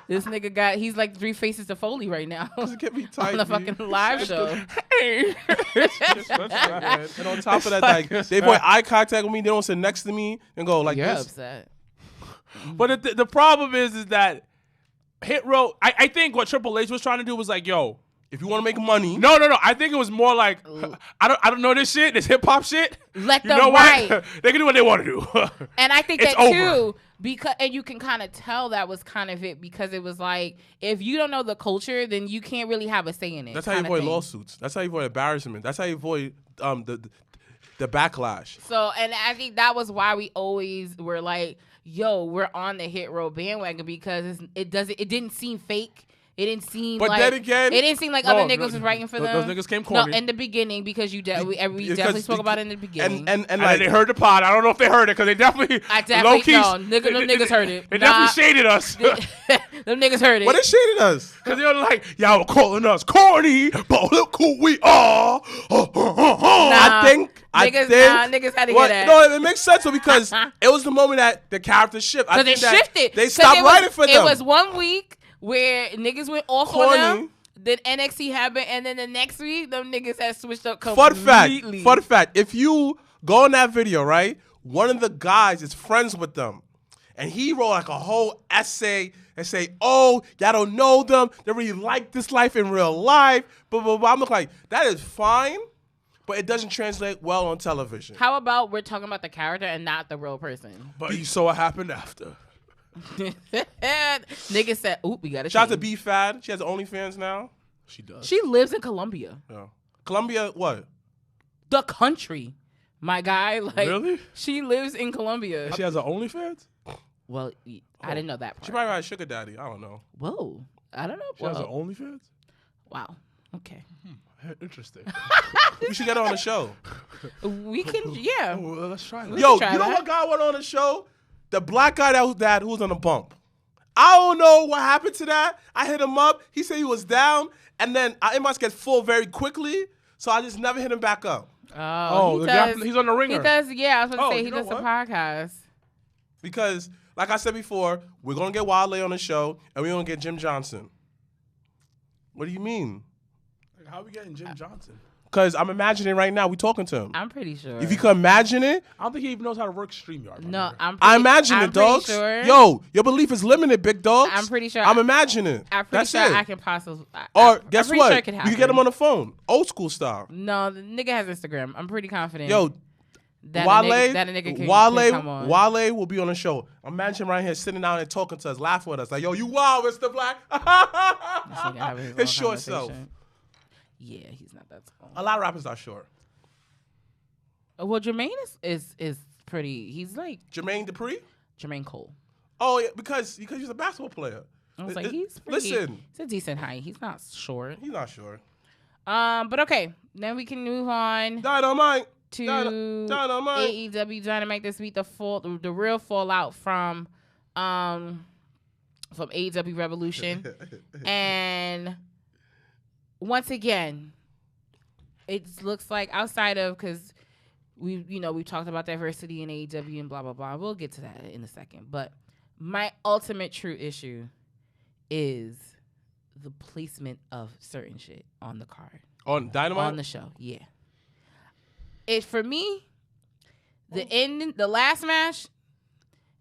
this nigga he's like 3 faces to Foley right now. It get me tight, on the fucking live show. Hey. And on top of that, like, they avoid eye contact with me. They don't sit next to me and go like You're this. Upset. But the problem is that Hit Row, I think what Triple H was trying to do was like, yo, if you want to make money. No. I think it was more like, I don't know this shit, this hip hop shit. Let them write. They can do what they want to do. And I think that too, and you can kind of tell that was kind of it, because it was like, if you don't know the culture, then you can't really have a say in it. That's how you avoid lawsuits. That's how you avoid embarrassment. That's how you avoid the backlash. So, and I think that was why we always were like, yo, we're on the Hit Row bandwagon, because it didn't seem fake. It didn't seem but then again, it didn't seem like other niggas was writing for them. Those niggas came corny. No, in the beginning, because we definitely spoke about it in the beginning. And like, they heard the pod. I don't know if they heard it, because they definitely low-key, them niggas heard it. They definitely shaded us. Them niggas heard it. What they shaded us? Because they were like, y'all were calling us corny, but look who we are. I think niggas had to get that. No, it makes sense, because it was the moment that the character shifted. So they shifted. They stopped writing for them. It was 1 week where niggas went off on them. Then NXT happened, and then the next week, them niggas had switched up completely. Fun fact. If you go in that video, right, one of the guys is friends with them. And he wrote like a whole essay and say, oh, y'all don't know them. They really like this life in real life. Blah, blah, blah. I'm like, that is fine, but it doesn't translate well on television. How about we're talking about the character and not the real person? But you saw what happened after. Nigga said, oop, we got to Shout out to B Fad. She has OnlyFans now. She does. She lives in Colombia. Yeah. Colombia, what? The country, my guy. Like, Really? She lives in Colombia. She has an OnlyFans? Well, I didn't know that part. She probably had a sugar daddy. I don't know. Whoa. I don't know. She has an OnlyFans? Wow. Okay. Interesting. We should get her on the show. We can, yeah. Oh, well, let's try that. Yo, try you know that. what guy went on the show? The black guy who was on the bump. I don't know what happened to that. I hit him up. He said he was down, and then I must get full very quickly, so I just never hit him back up. Oh, he's on the Ringer. He does, yeah. I was going to say, he you does know a what? podcast. Because, like I said before, we're going to get Wale on the show, and we're going to get Jim Johnson. What do you mean? How are we getting Jim Johnson? Because I'm imagining right now we talking to him. I'm pretty sure. If you can imagine it, I don't think he even knows how to work StreamYard. No, I imagine it, dogs. Sure. Yo, your belief is limited, big dogs. I'm pretty sure. I'm imagining it. I'm pretty That's sure it. I can possibly. Or guess I'm pretty what? Sure it could You happen. can get him on the phone, old school style. No, the nigga has Instagram. I'm pretty confident. Yo, that Wale, a nigga can come on. Wale will be on the show. Imagine right here sitting down and talking to us, laughing with us, like, yo, you wild, Mr. Black. This nigga having his own His short self. conversation. Yeah, he's not that small. A lot of rappers are short. Well, Jermaine is pretty. He's like Jermaine Dupri? Jermaine Cole. Oh, yeah, because he's a basketball player. I was like, he's pretty. Listen, He's a decent height. He's not short. he's not short. But okay, then we can move on Dynamite. to Dynamite. AEW Dynamite this week. The real fallout from AEW Revolution, and once again, it looks like outside of because we talked about diversity in AEW and blah blah blah. We'll get to that in a second. But my ultimate true issue is the placement of certain shit on the card. On Dynamite? On the show, yeah. It for me, the last match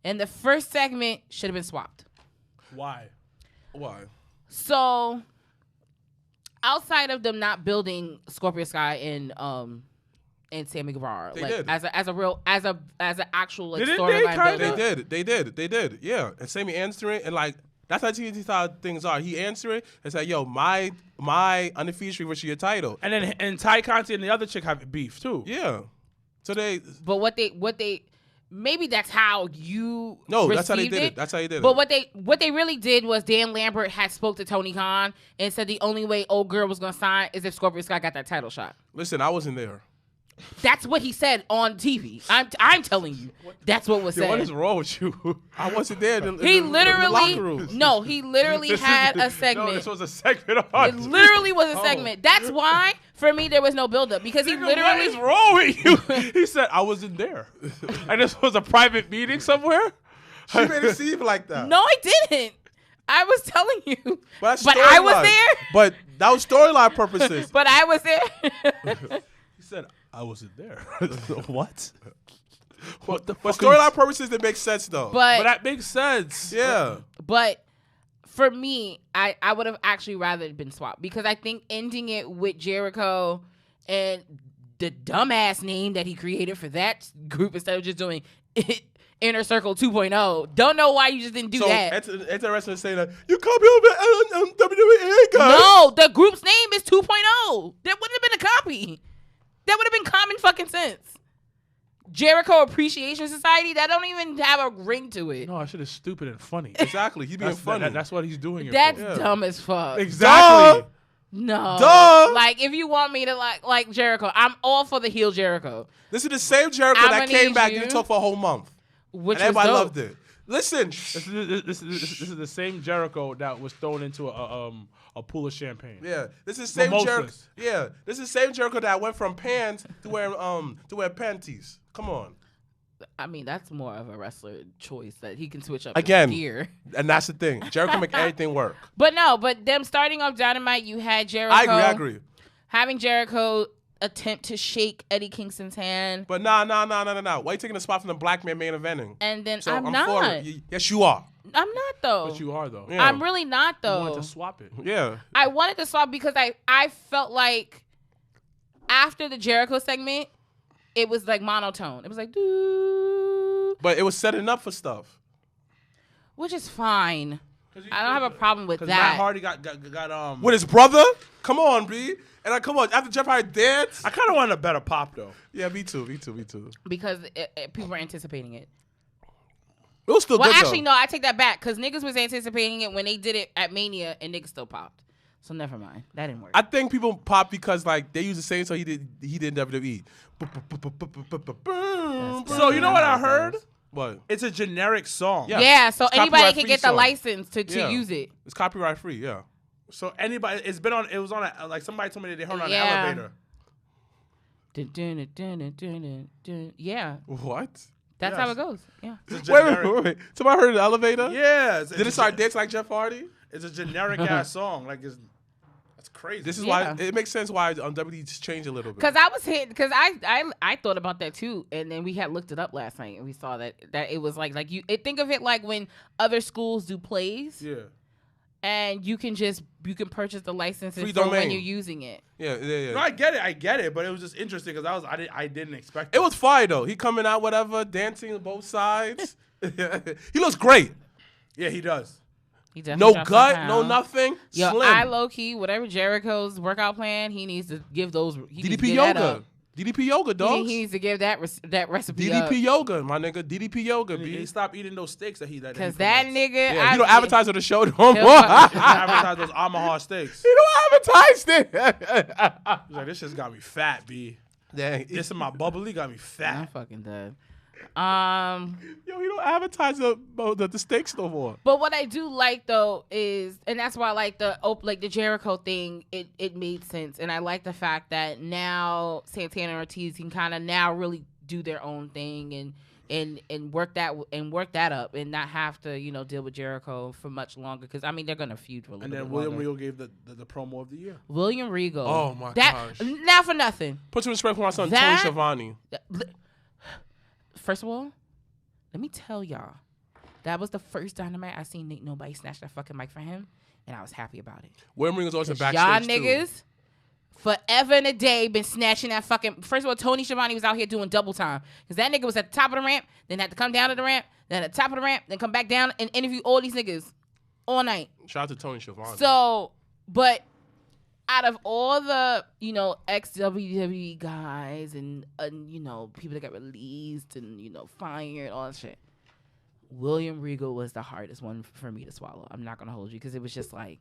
and the first segment should have been swapped. Why? So, outside of them not building Scorpio Sky and Sammy Guevara, They like did. as an actual like Didn't they storyline kinda? builder. They did. Yeah. And Sammy answering and like that's how TNT style things are. He answered and said, yo, my undefeated streak was your title. And Ty Conti and the other chick have beef too. Yeah. So they But what they maybe that's how you that's how they received did it. That's how they did But it. what they really did was Dan Lambert had spoke to Tony Khan and said the only way old girl was gonna sign is if Scorpio Sky got that title shot. Listen, I wasn't there. That's what he said on TV. I'm telling you, that's what was Yo, said. what is wrong with you? I wasn't there. He in the locker room. literally had a segment. No, this was a segment on. It literally was a segment. That's why, for me, there was no buildup because he Nigga, what literally. is wrong with you? He said I wasn't there. And this was a private meeting somewhere. She made it seem like that. No, I didn't. I was telling you. But I was there. But that was storyline purposes. But I was there. He said I wasn't there. What? What the But fuck? are you- storyline purposes, it makes sense though. But that makes sense. yeah. But for me, I would have actually rather it been swapped because I think ending it with Jericho and the dumbass name that he created for that group instead of just doing Inner Circle 2.0. Don't know why you just didn't do that. So it's interesting to say that you copy over WWE guys. No, the group's name is 2.0. That wouldn't have been a copy. That would have been common fucking sense. Jericho Appreciation Society, that don't even have a ring to it. No, that shit is stupid and funny. Exactly. He's being funny. That's what he's doing. It That's for. dumb as fuck. Exactly. No. Duh. Like, if you want me to like Jericho, I'm all for the heel Jericho. This is the same Jericho I'ma that came need back you- and talked for a whole month. Which And everybody was dope. loved it. Listen. This is the same Jericho that was thrown into a pool of champagne. Yeah. This is the same Mimosas. Jericho. Yeah. This is the same Jericho that went from pants to wear panties. Come on. I mean, that's more of a wrestler choice that he can switch up Again. his gear. And that's the thing. Jericho make everything work. But them starting off Dynamite, you had Jericho. I agree. Having Jericho attempt to shake Eddie Kingston's hand. But nah. Why you taking a spot from the black man main eventing? And then So I'm for not. it. Yes, you are. I'm not though. But you are though. Yeah. I'm really not You though. wanted to swap it. Yeah. I wanted to swap because I felt like after the Jericho segment, it was like monotone. It was like doo, But it was setting up for stuff. which is fine. I don't have a problem with that. Matt Hardy got With his brother? Come on, B. And come on, after Jeff Hardy danced? I kind of wanted a better pop though. Yeah, me too. Because people were anticipating it. It was still Well, good, actually, though. no, I take that back because niggas was anticipating it when they did it at Mania and niggas still popped. So never mind. That didn't work. I think people pop because like they use the same song he did in WWE. So you know what I heard? What? It's a generic song. Yeah, so It's anybody copyright can free get the song. license to Yeah. use it. It's copyright free, yeah. So anybody, it was on like somebody told me that they heard it on Yeah. an elevator. Yeah, What? that's Yes. how it goes. Yeah. It's a Wait. generic, Somebody heard the elevator? Yeah. Did it start dancing like Jeff Hardy? It's a generic ass song. Like that's crazy. This is Yeah. why it makes sense why WWE just changed a little bit. Because I was hit. Because I thought about that too, and then we had looked it up last night, and we saw that it was like you think of it like when other schools do plays, Yeah. and you can purchase the licenses Free for when domain. you're using it. Yeah. No, I get it, but it was just interesting because I didn't expect It was fire though. He coming out, whatever, dancing on both sides. He looks great. Yeah, he does. He definitely No dropped gut, some no pounds. nothing. Yo, Slim. I low key whatever Jericho's workout plan, he needs to give those. He needs to DDP give that yoga. up. DDP yoga, He dogs. needs to give that recipe up. DDP yoga, my nigga. DDP yoga, He B. stopped eating those steaks that he Because that promotes. nigga, Yeah, he don't advertise on the show no He'll more. fuck- He advertised those Omaha steaks. He don't advertise it. He's like, this shit's got me fat, B. Dang. This in my bubbly got me I'm fat. fucking dead. Yo, he don't advertise the steaks no more. But what I do like though is, and that's why I like the Jericho thing. It made sense, and I like the fact that now Santana and Ortiz can kind of now really do their own thing and work that up and not have to deal with Jericho for much longer. Because I mean they're gonna feud for a little And bit then William longer. Regal gave the promo of the year. William Regal. Oh, my that, gosh. Not for nothing. Put some respect for my son, That- Tony Schiavone. First of all, let me tell y'all, that was the first Dynamite I seen Nate Nobody snatch that fucking mic from him, and I was happy about it. William Regal's always a 'Cause backstage y'all niggas forever and a day been snatching that fucking. First of all, Tony Schiavone was out here doing double time because that nigga was at the top of the ramp, then had to come down to the ramp, then at the top of the ramp, then come back down and interview all these niggas all night. Shout out to Tony Schiavone. So, but out of all the ex WWE guys and people that got released and fired, all that shit, William Regal was the hardest one for me to swallow. I'm not gonna hold you because it was just like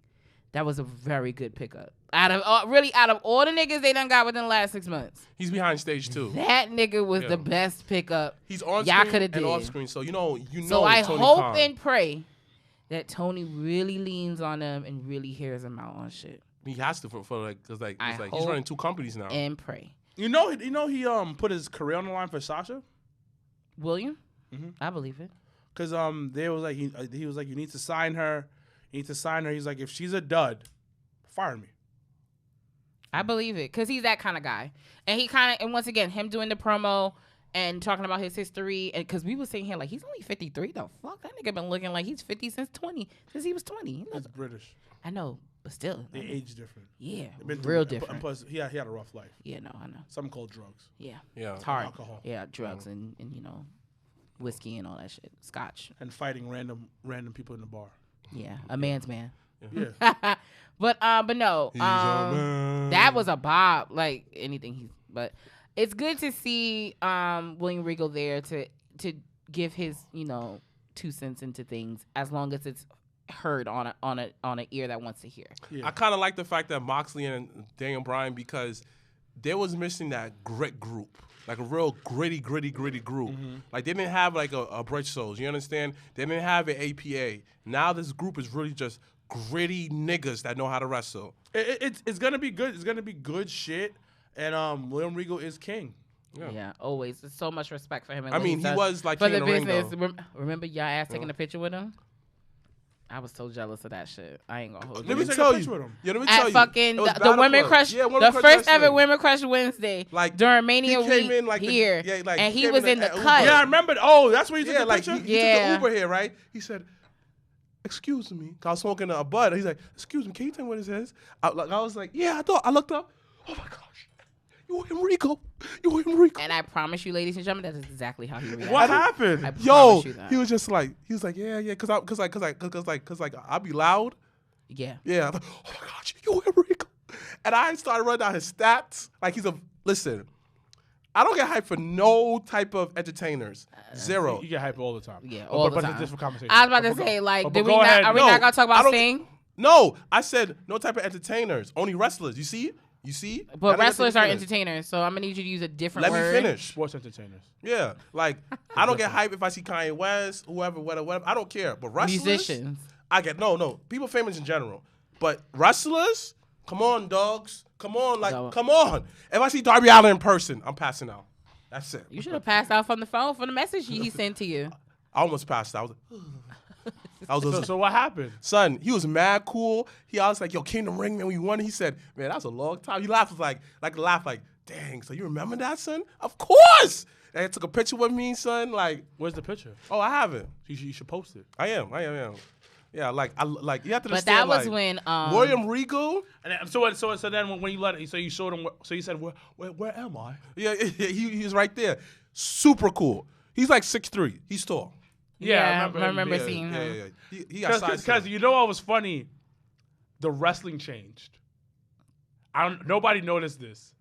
that was a very good pickup. Out of all the niggas they done got within the last 6 months, He's behind stage too. that nigga was Yeah. the best pickup. He's on y'all screen coulda and did. off screen, so you know. So I Tony hope Khan. and pray that Tony really leans on them and really hears them out on shit. He has to for like because like I it's like hope he's running 2 companies now. And pray. You know he put his career on the line for Sasha. William? Mhm. I believe it. Cause they was like he was like, you need to sign her. He's like, if she's a dud, fire me. I believe it because he's that kind of guy. And and once again, him doing the promo and talking about his history. And because we were saying here, like, he's only 53. The fuck? That nigga been looking like he's 50 since he was 20. He's British. I know, but still. They age different. Yeah. They've been through Real it. different. And plus, he had a rough life. Yeah, no, I know. Something called drugs. Yeah. Yeah. It's hard. Alcohol. Yeah, drugs and whiskey and all that shit. Scotch. And fighting random people in the bar. Yeah. A man's man. Yeah. but no, that was a bob. Like anything but it's good to see William Regal there to give his 2 cents into things as long as it's heard on an ear that wants to hear. Yeah. I kind of like the fact that Moxley and Daniel Bryan, because they was missing that grit group, like a real gritty group. Mm-hmm. Like they didn't have like a Bridge Souls, you understand? They didn't have an APA. Now this group is really just gritty niggas that know how to wrestle. It's gonna be good. It's gonna be good shit. And William Regal is king. Yeah, always. There's so much respect for him. And I what mean, he's he done was like for king the of the ring, business. though. Remember y'all ass taking a picture with him? I was so jealous of that shit. I ain't gonna hold you. Let me take a tell picture you. with him. Yeah, let me tell At you. fucking It was the Battle Women Club. Crush, Yeah, Women the Crush first ever Wrestling. Women Crush Wednesday Like, during Mania he came week in like here, like, and he came was in the Uber. cut. Yeah, I remember. Oh, that's where you took Yeah, the like picture? he took Yeah. the Uber here, right? He said, "Excuse me," 'cause I was smoking a bud. He's like, "Excuse me, can you tell me what it is?" I was like, "Yeah, I looked up. Oh my gosh, you were in Regal. You were in Regal." And I promise you, ladies and gentlemen, that's exactly how he reacted. What happened? I Yo, promise you that. he was just like, yeah, cause I'll be loud. Yeah. Yeah, I'm like, oh my gosh, you were in Regal. And I started running down his stats. Like listen, I don't get hyped for no type of entertainers. Zero. You get hyped all the time. Yeah, all the but time. it's different conversation. I was about to But say, like, but did we go not? ahead. Are we No, not gonna talk I about don't- Sting? No, I said no type of entertainers. Only wrestlers. You see? But wrestlers are entertainers. entertainers, so I'm gonna need you to use a different Let word. me finish. Sports entertainers. Yeah, like I don't get hyped if I see Kanye West, whoever, whatever. I don't care. But wrestlers, Musicians. I get no. People famous in general, but wrestlers, come on, dogs, come on, come on. If I see Darby Allin in person, I'm passing out. That's it. You should have passed out from the phone from the message he sent to you. I almost passed out. I was So what happened? son, he was mad cool. He always like, yo, Kingdom Ring, man, we won. He said, man, that was a long time. He laughed like, dang, so you remember that, son? Of course. And he took a picture with me, son. Like, Where's the picture? oh, I haven't. You should post it. I am. Yeah, like you have to But understand. that was like, when William Regal. And then, so then when you let it, so you showed him. So you said, where am I? Yeah, he was right there. Super cool. He's like 6'3". He's tall. Yeah, I I remember Yeah, seeing him. yeah. He got size. Because you know what was funny? The wrestling changed. Nobody noticed this,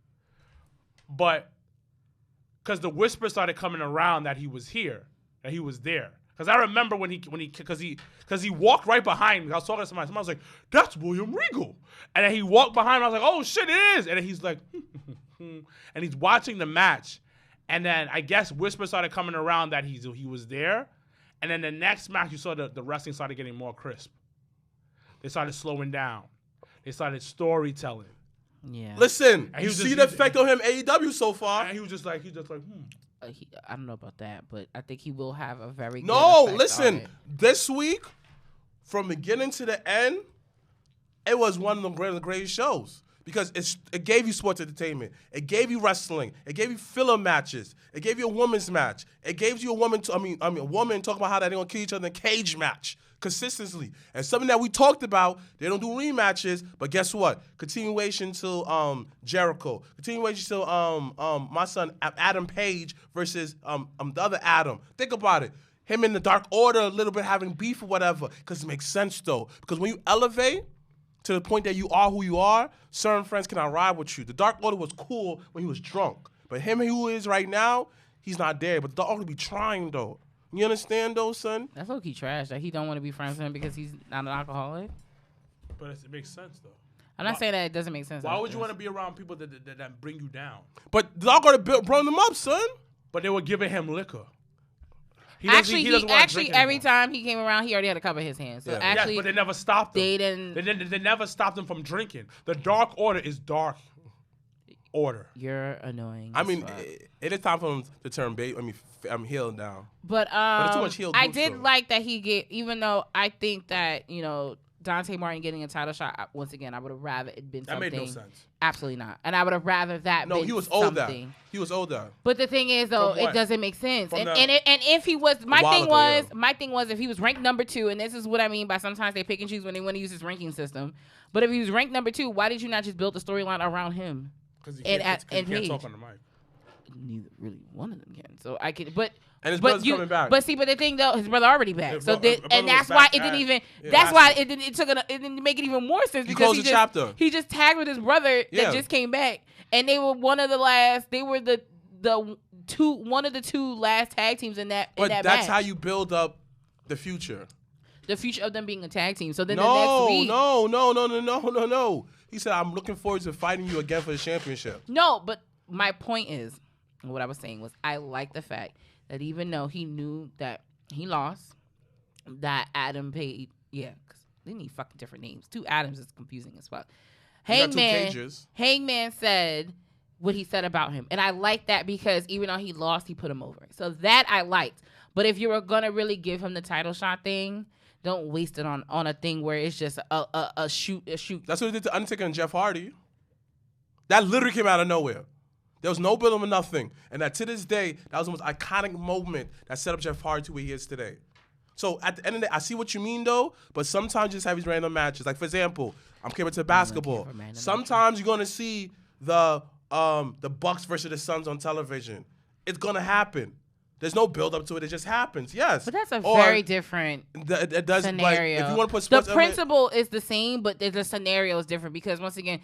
but because the whisper started coming around that he was here, that he was there. Because I remember when he walked right behind me. I was talking to somebody. Somebody was like, "That's William Regal," and then he walked behind me. I was like, "Oh shit, it is!" And then he's like, and he's watching the match, and then I guess whisper started coming around that he was there, and then the next match you saw the wrestling started getting more crisp. They started slowing down. They started storytelling. Yeah. Listen, And he you was see just- the effect on him AEW so far. And he was just like, I don't know about that, but I think he will have a very good No, effect on listen. it. This week, from beginning to the end, it was one of the greatest shows because it gave you sports entertainment. It gave you wrestling. It gave you filler matches. It gave you a women's match. It gave you a woman. A woman talking about how they're gonna kill each other in a cage match consistently. And something that we talked about. They don't do rematches, but guess what? Continuation to Jericho. Continuation to my son Adam Page versus the other Adam. Think about it. Him in the Dark Order a little bit having beef or whatever, because it makes sense though. Because when you elevate to the point that you are who you are, certain friends cannot ride with you. The Dark Order was cool when he was drunk, but him who is right now, he's not there. But the Dark Order be trying though. You understand though, son? That's low-key trash that he don't want to be friends with him because he's not an alcoholic. but it makes sense though. I'm not saying that it doesn't make sense. Why would you want to be around people that bring you down? But the Dark Order brought them up, son. But they were giving him liquor. He Actually, doesn't wanna drink every anymore. time he came around, he already had a cup in his hand. So Yeah. actually, Yes, but they never stopped him. they didn't. They never stopped him from drinking. The Dark Order is Dark Order. You're annoying. I as mean, fuck. it is time for him to turn bait. I'm healed down. But it's too much heel I group did story. like that he get. Even though I think that Dante Martin getting a title shot once again, I would have rather it been That something. made no sense. Absolutely not. And I would have rather that. No, been he was older. something. He was older. But the thing is, though, From it what? doesn't make sense. From And the- if he was, my while thing ago, was, yeah. my thing was, if he was ranked number 2, and this is what I mean by sometimes they pick and choose when they want to use this ranking system. But if he was ranked number 2, why did you not just build a storyline around him? Because he And can't, and he can't Paige. talk on the mic. Neither really one of them can. So I can, but. And his But brother's coming back. But see, but the thing though, his brother already back. His So brother and was that's why back it didn't at- even. yeah, That's why actually. it didn't make it even more sense He because closed he the just chapter. he just tagged with his brother Yeah. that just came back, and they were one of the last. They were the one of the two last tag teams in that. But in that that's match. how you build up the future. The future of them being a tag team. So then the No, next week, no. He said, I'm looking forward to fighting you again for the championship. No, but my point is, what I was saying was, I like the fact that even though he knew that he lost, that Adam paid, because they need fucking different names. 2 Adams is confusing as fuck. You got 2 cages. Hangman said what he said about him. And I like that because even though he lost, he put him over. So that I liked. But if you were going to really give him the title shot thing, don't waste it on a thing where it's just a shoot. That's what they did to Undertaker and Jeff Hardy. That literally came out of nowhere. There was no build or nothing. And that to this day, that was the most iconic moment that set up Jeff Hardy to where he is today. So at the end of the day, I see what you mean though, but sometimes you just have these random matches. Like for example, I'm comparing to basketball. Sometimes you're gonna see the Bucks versus the Suns on television. It's gonna happen. There's no build up to it. It just happens. Yes. But that's a very different scenario. Like, if you want to put sports, the principle is the same, but the scenario is different because once again,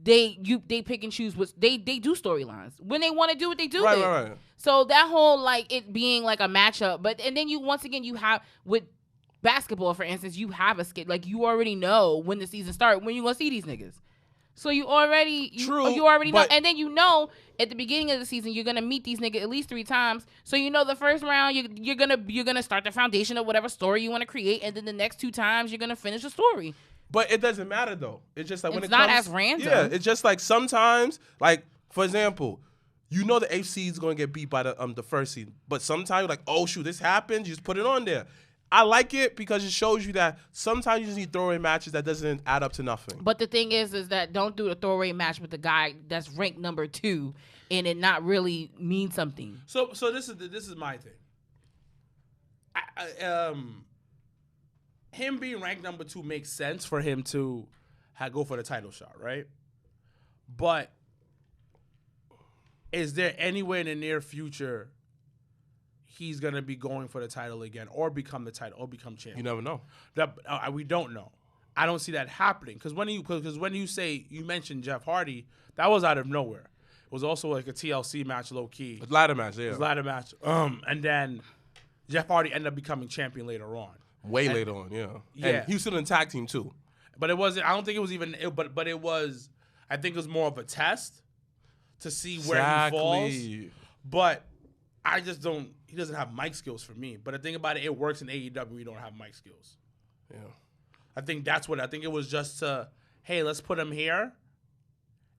they pick and choose what they do storylines when they want to do what they do. Right. So that whole like it being like a matchup, and then you have with basketball, for instance, you have a skit like you already know when the season starts when you gonna see these niggas. So you already know, and then you know at the beginning of the season you're gonna meet these niggas at least 3 times. So you know the first round you're gonna start the foundation of whatever story you want to create, and then the next 2 times you're gonna finish the story. But it doesn't matter though. It's just like when it's not as random. Yeah, it's just like sometimes, like for example, you know the AFC is gonna get beat by the first seed, but sometimes you're like, oh shoot, this happened. You just put it on there. I like it because it shows you that sometimes you just need throwaway matches that doesn't add up to nothing. But the thing is that don't do the throwaway match with the guy that's ranked number 2 and it not really mean something. So this is my thing. Him being ranked number 2 makes sense for him to go for the title shot, right? But is there anywhere in the near future he's going to be going for the title again or become the title or become champion? You never know. We don't know. I don't see that happening because when you mentioned Jeff Hardy, that was out of nowhere. It was also like a TLC match, low key. A ladder match, yeah. It was a ladder match. And then Jeff Hardy ended up becoming champion later on. Later on, yeah. And he was still in tag team too. But it wasn't. I don't think it was even. But it was. I think it was more of a test to see where he falls. But I just don't. He doesn't have mic skills for me. But the thing about it, it works in AEW. You don't have mic skills. Yeah. I think that's what. I think it was just to, hey, let's put him here,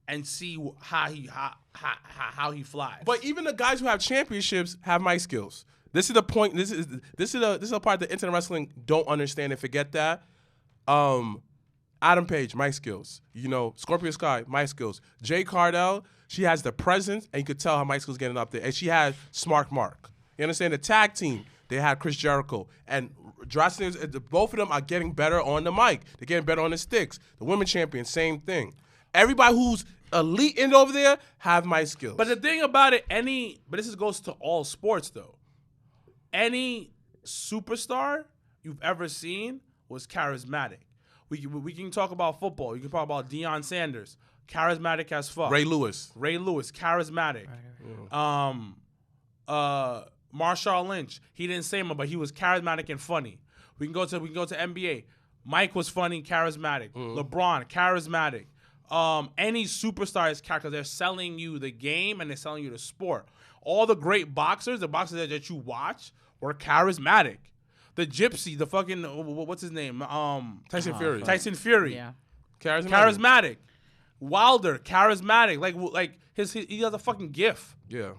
and see how he flies. But even the guys who have championships have mic skills. This is the point. This is the part that internet wrestling don't understand and forget that. Adam Page, mic skills. You know, Scorpio Sky, mic skills. Jay Cardell, she has the presence, and you could tell her mic skills getting up there. And she has Smart Mark. You understand? The tag team, they had Chris Jericho. And both of them are getting better on the mic. They're getting better on the sticks. The women champion, same thing. Everybody who's elite in over there have mic skills. But the thing about it, but this goes to all sports, though. Any superstar you've ever seen was charismatic. We can talk about football. You can talk about Deion Sanders, charismatic as fuck. Ray Lewis, charismatic. Right. Marshawn Lynch, he didn't say much, but he was charismatic and funny. We can go to NBA. Mike was funny, charismatic. LeBron, charismatic. Any superstar is charismatic because they're selling you the game and they're selling you the sport. All the great boxers, the boxers that you watch, were charismatic. The Gypsy, the fucking what's his name? Tyson Fury. Tyson Fury. Yeah. Charismatic. Wilder, charismatic. Like he has a fucking gift. Yeah.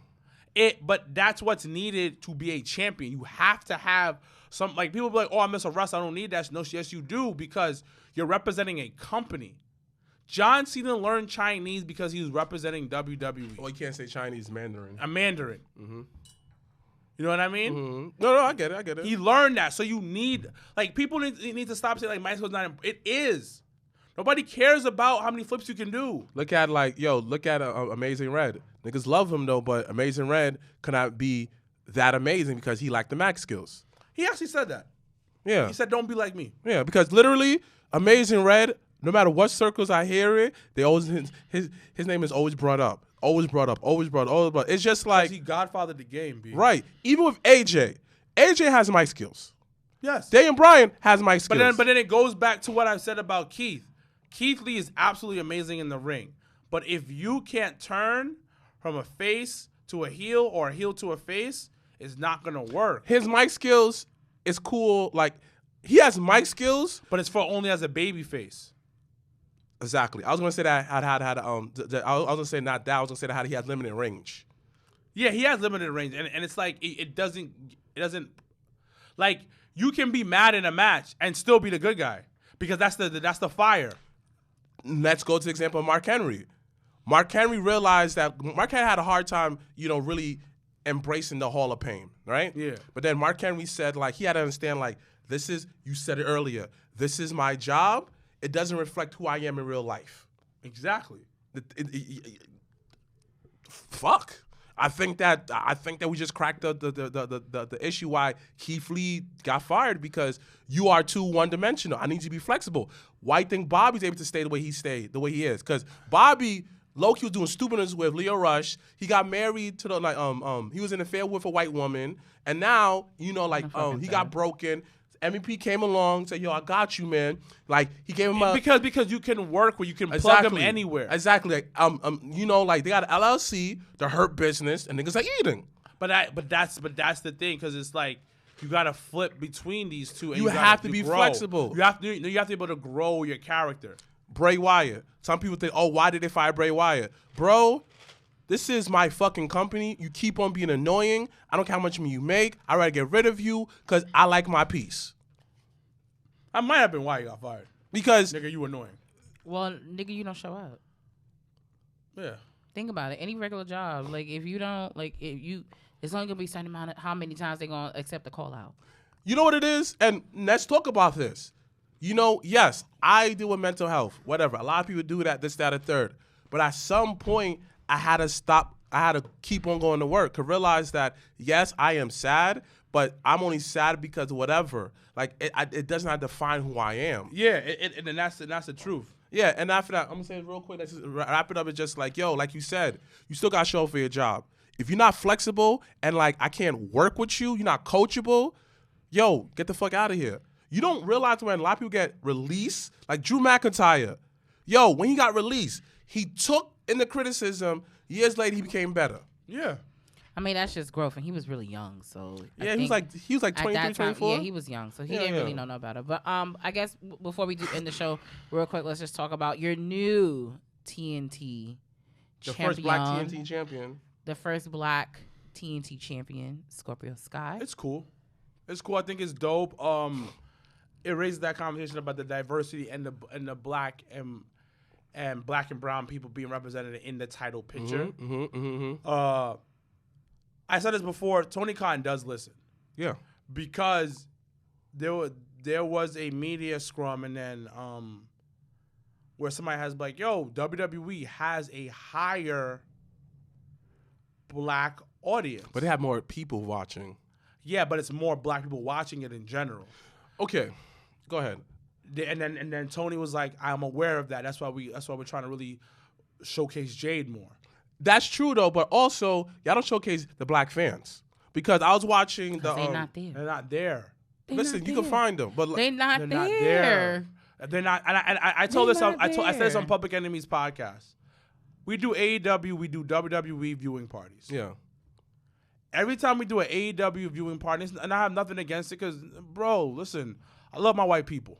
But that's what's needed to be a champion. You have to have some, like, people be like, oh, I miss a wrestler, I don't need that. No, yes, you do, because you're representing a company. John Cena learned Chinese because he was representing WWE. Well, you can't say Chinese, Mandarin. A Mandarin. Mm-hmm. You know what I mean? Mm-hmm. No, I get it. He learned that. So you need, like, people need to stop saying, like, my skill's not important. It is. Nobody cares about how many flips you can do. Look at Amazing Red. Niggas love him, though, but Amazing Red cannot be that amazing because he lacked the max skills. He actually said that. Yeah. He said, don't be like me. Yeah, because literally, Amazing Red, no matter what circles I hear it, they always his name is always brought up. Always brought up. It's just like... He godfathered the game, B. Right. Even with AJ has mic skills. Yes. Daniel Bryan has mic skills. But then it goes back to what I said about Keith. Keith Lee is absolutely amazing in the ring. But if you can't turn from a face to a heel or a heel to a face, it's not going to work. His mic skills is cool. Like, he has mic skills. But it's for only as a baby face. Exactly. I was going to say that I was going to say not that. I was going to say that he has limited range. Yeah, he has limited range. And it's like, it doesn't, like, you can be mad in a match and still be the good guy because that's the fire. Let's go to the example of Mark Henry. Mark Henry realized that Mark Henry had a hard time, really embracing the Hall of Pain, right? Yeah. But then Mark Henry said, like, he had to understand, like, this is, you said it earlier, this is my job. It doesn't reflect who I am in real life. Exactly. Fuck. I think that we just cracked the issue why Keith Lee got fired, because you are too one-dimensional. I need you to be flexible. Why you think Bobby's able to stay the way he stayed, the way he is? Because Bobby, Loki was doing stupidness with Leo Rush. He got married to he was in an affair with a white woman, and now he got broken. MVP came along, said, "Yo, I got you, man." Like, he gave him a because you can work where you can plug him anywhere. Exactly. Like, they got an LLC, the Hurt Business, and niggas like eating. But that's the thing, because it's like you gotta flip between these two. And you have to be flexible. You have to be able to grow your character. Bray Wyatt. Some people think, "Oh, why did they fire Bray Wyatt?" Bro, this is my fucking company. You keep on being annoying. I don't care how much money you make. I'd rather get rid of you because I like my peace. I might have been why you got fired. Because nigga, you annoying. Well, nigga, you don't show up. Yeah. Think about it. Any regular job, like, if you don't, like, it's only gonna be a certain amount of how many times they're gonna accept the call out. You know what it is? And let's talk about this. Yes, I deal with mental health, whatever. A lot of people do that, this, that, or third. But at some point, I had to stop. I had to keep on going to work to realize that, yes, I am sad, but I'm only sad because of whatever. Like, it does not define who I am. Yeah, and that's the truth. Yeah, and after that, I'm going to say it real quick. Let's just wrap it up. It's just like, yo, like you said, you still got to show up for your job. If you're not flexible and, like, I can't work with you, you're not coachable, yo, get the fuck out of here. You don't realize when a lot of people get released, like Drew McIntyre. Yo, when he got released, he took in the criticism. Years later, he became better. Yeah. I mean, that's just growth, and he was really young, so yeah, he was like 23, 24. Yeah, he was young, so he didn't really know no better. But I guess before we do end the show, real quick, let's just talk about your new TNT champion. First black TNT champion. The first black TNT champion, Scorpio Sky. It's cool. It's cool. I think it's dope. It raises that conversation about the diversity and the black and black and brown people being represented in the title picture. I said this before. Tony Khan does listen. Yeah. Because there was a media scrum, and then where somebody has like, yo, WWE has a higher black audience. But they have more people watching. Yeah, but it's more black people watching it in general. Okay. Go ahead. And then Tony was like, I'm aware of that. That's why we're trying to really showcase Jade more. That's true though, but also y'all don't showcase the black fans, because I was watching the. They're not there. They're not there. Listen, you can find them, but they're not there. Not there. They're not. And I told this. I said this on Public Enemy's podcast. We do AEW. We do WWE viewing parties. Yeah. Every time we do an AEW viewing party, and I have nothing against it, because, bro, listen, I love my white people.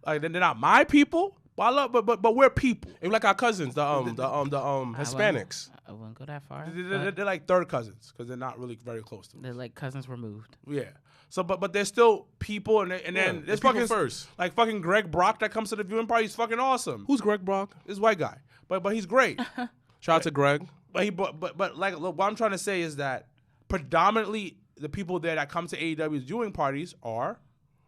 Like, they're not my people. But we're people. And like our cousins, the Hispanics. I wouldn't go that far. They're like third cousins, because they're not really very close to us. They're like cousins removed. Yeah. So, but they're still people, and then there's fucking first. Like fucking Greg Brock that comes to the viewing party. He's fucking awesome. Who's Greg Brock? This white guy, but he's great. Shout out to Greg. But like, look, what I'm trying to say is that predominantly the people there that come to AEW's viewing parties are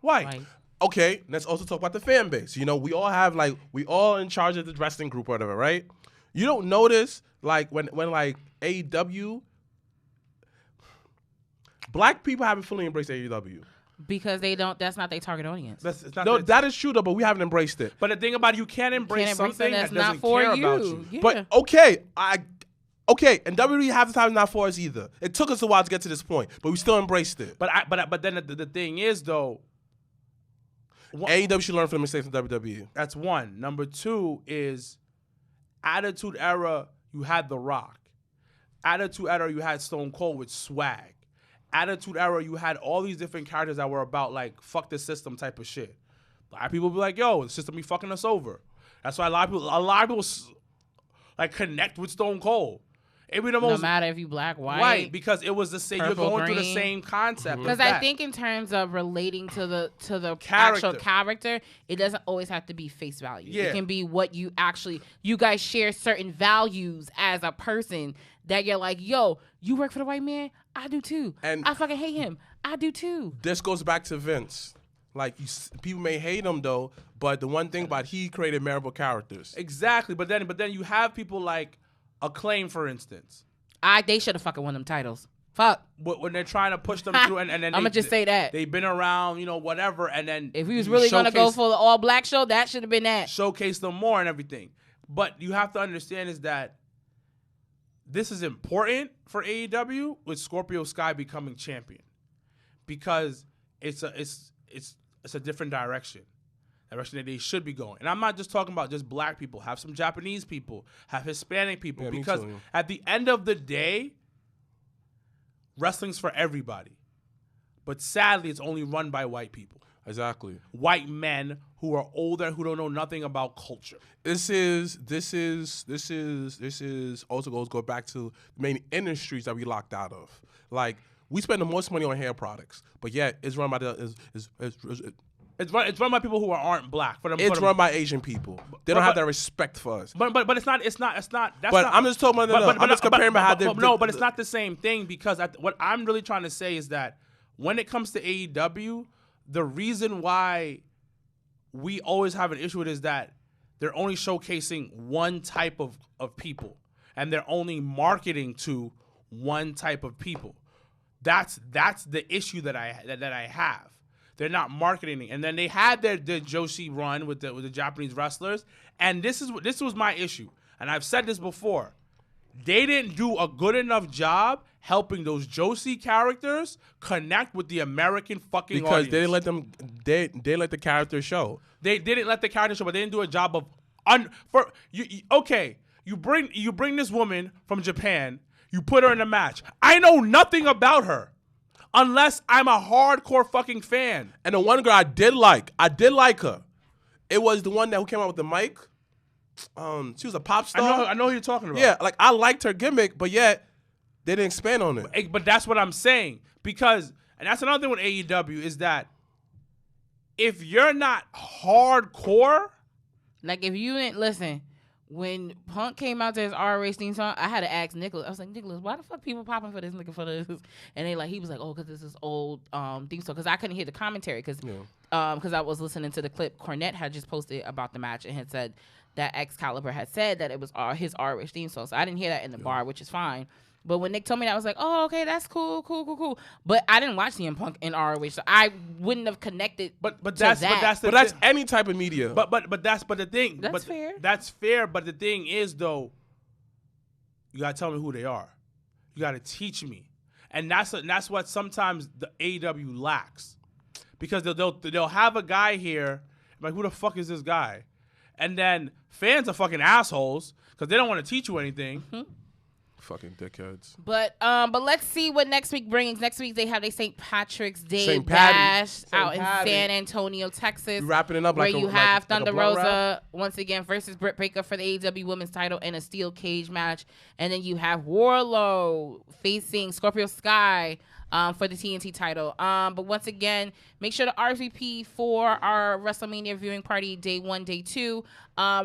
white. Okay, let's also talk about the fan base. We all in charge of the wrestling group or whatever, right? You don't notice, like, when like AEW, black people haven't fully embraced AEW. Because they don't, that's not their target audience. That is true though, but we haven't embraced it. But the thing about it, you can't embrace something that's that doesn't not for care you. about you. Yeah. But okay, and WWE half the time is not for us either. It took us a while to get to this point, but we still embraced it. But then the thing is though, AEW should learn from the mistakes of WWE. That's one. Number two is Attitude Era, you had The Rock. Attitude Era, you had Stone Cold with swag. Attitude Era, you had all these different characters that were about, like, fuck the system type of shit. A lot of people be like, yo, the system be fucking us over. That's why a lot of people like connect with Stone Cold. It'd be the most. No matter if you black, white. Right, because it was the same. You're purple, going through the green. same concept. Because I think in terms of relating to the actual character, it doesn't always have to be face value. Yeah. It can be what you guys share certain values as a person that you're like, yo, you work for the white man? I do too. And I fucking hate him. I do too. This goes back to Vince. Like, people may hate him though, but the one thing about he created memorable characters. Exactly, but then you have people like Acclaim, for instance. They should have fucking won them titles. Fuck. When they're trying to push them through, and then I'm gonna just say that they've been around, whatever, and then if he was really gonna go for the all black show, that should have been that. Showcase them more and everything. But you have to understand is that this is important for AEW with Scorpio Sky becoming champion, because it's a different direction that they should be going. And I'm not just talking about just black people. Have some Japanese people, have Hispanic people, because at the end of the day, wrestling's for everybody. But sadly, it's only run by white people. Exactly. White men who are older, who don't know nothing about culture. This also goes back to the main industries that we locked out of. Like, we spend the most money on hair products, but yet it's run by it's run by people who aren't black. It's run by Asian people. They don't have that respect for us. But it's not. That's but not, I'm just talking about. I'm just comparing how they. No, but it's not the same thing, because what I'm really trying to say is that when it comes to AEW, the reason why we always have an issue with it is that they're only showcasing one type of people, and they're only marketing to one type of people. That's the issue that I have. They're not marketing, and then they had their Joshi run with the Japanese wrestlers, and this was my issue, and I've said this before. They didn't do a good enough job helping those Joshi characters connect with the American fucking audience. Because they didn't let them. They let the characters show. They didn't let the characters show, but they didn't do a job of You bring this woman from Japan. You put her in a match. I know nothing about her unless I'm a hardcore fucking fan. And the one girl I did like her. It was the one who came out with the mic. She was a pop star. I know who you're talking about. Yeah, like I liked her gimmick, but yet they didn't expand on it. But that's what I'm saying, because, and that's another thing with AEW is that if you're not hardcore, like if you didn't listen. When Punk came out to his ROH theme song, I had to ask Nicholas. I was like, Nicholas, why the fuck people popping for this, looking for this? And he was like, oh, because this is old theme song. Because I couldn't hear the commentary because I was listening to the clip Cornette had just posted about the match and had said that Excalibur had said that it was his ROH theme song. So I didn't hear that in the bar, which is fine. But when Nick told me that, I was like, oh, okay, that's cool. But I didn't watch CM Punk in ROH, so I wouldn't have connected. But that's any type of media. But the thing. That's fair. That's fair. But the thing is, though, you gotta tell me who they are. You gotta teach me, and that's what sometimes the AEW lacks, because they'll have a guy here, like, who the fuck is this guy? And then fans are fucking assholes because they don't want to teach you anything. Mm-hmm. Fucking dickheads. But let's see what next week brings. Next week they have St. Patrick's Day bash out in San Antonio, Texas. You're wrapping it up where like you have Thunder Rosa round? once again versus Britt Baker for the AEW Women's title in a steel cage match, and then you have Wardlow facing Scorpio Sky for the TNT title. But once again, make sure to RSVP for our WrestleMania viewing party day 1, day 2.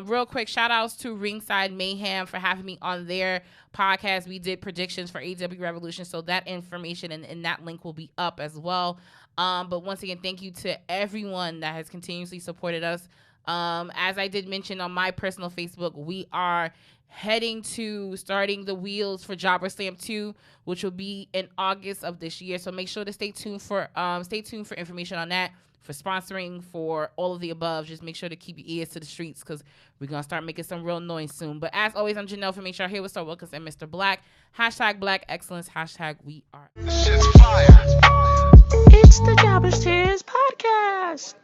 Real quick, shout outs to Ringside Mayhem for having me on their podcast. We did predictions for AEW Revolution, so that information and that link will be up as well. But once again, thank you to everyone that has continuously supported us. As I did mention on my personal Facebook, we are heading to starting the wheels for Jobber Slam 2, which will be in August of this year. So make sure to stay tuned for information on that, for sponsoring, for all of the above. Just make sure to keep your ears to the streets because we're going to start making some real noise soon. But as always, I'm Janelle from HR here with Sir Wilkins and Mr. Black. # Black Excellence. # we are. This shit's fire. It's the Jobbertears podcast.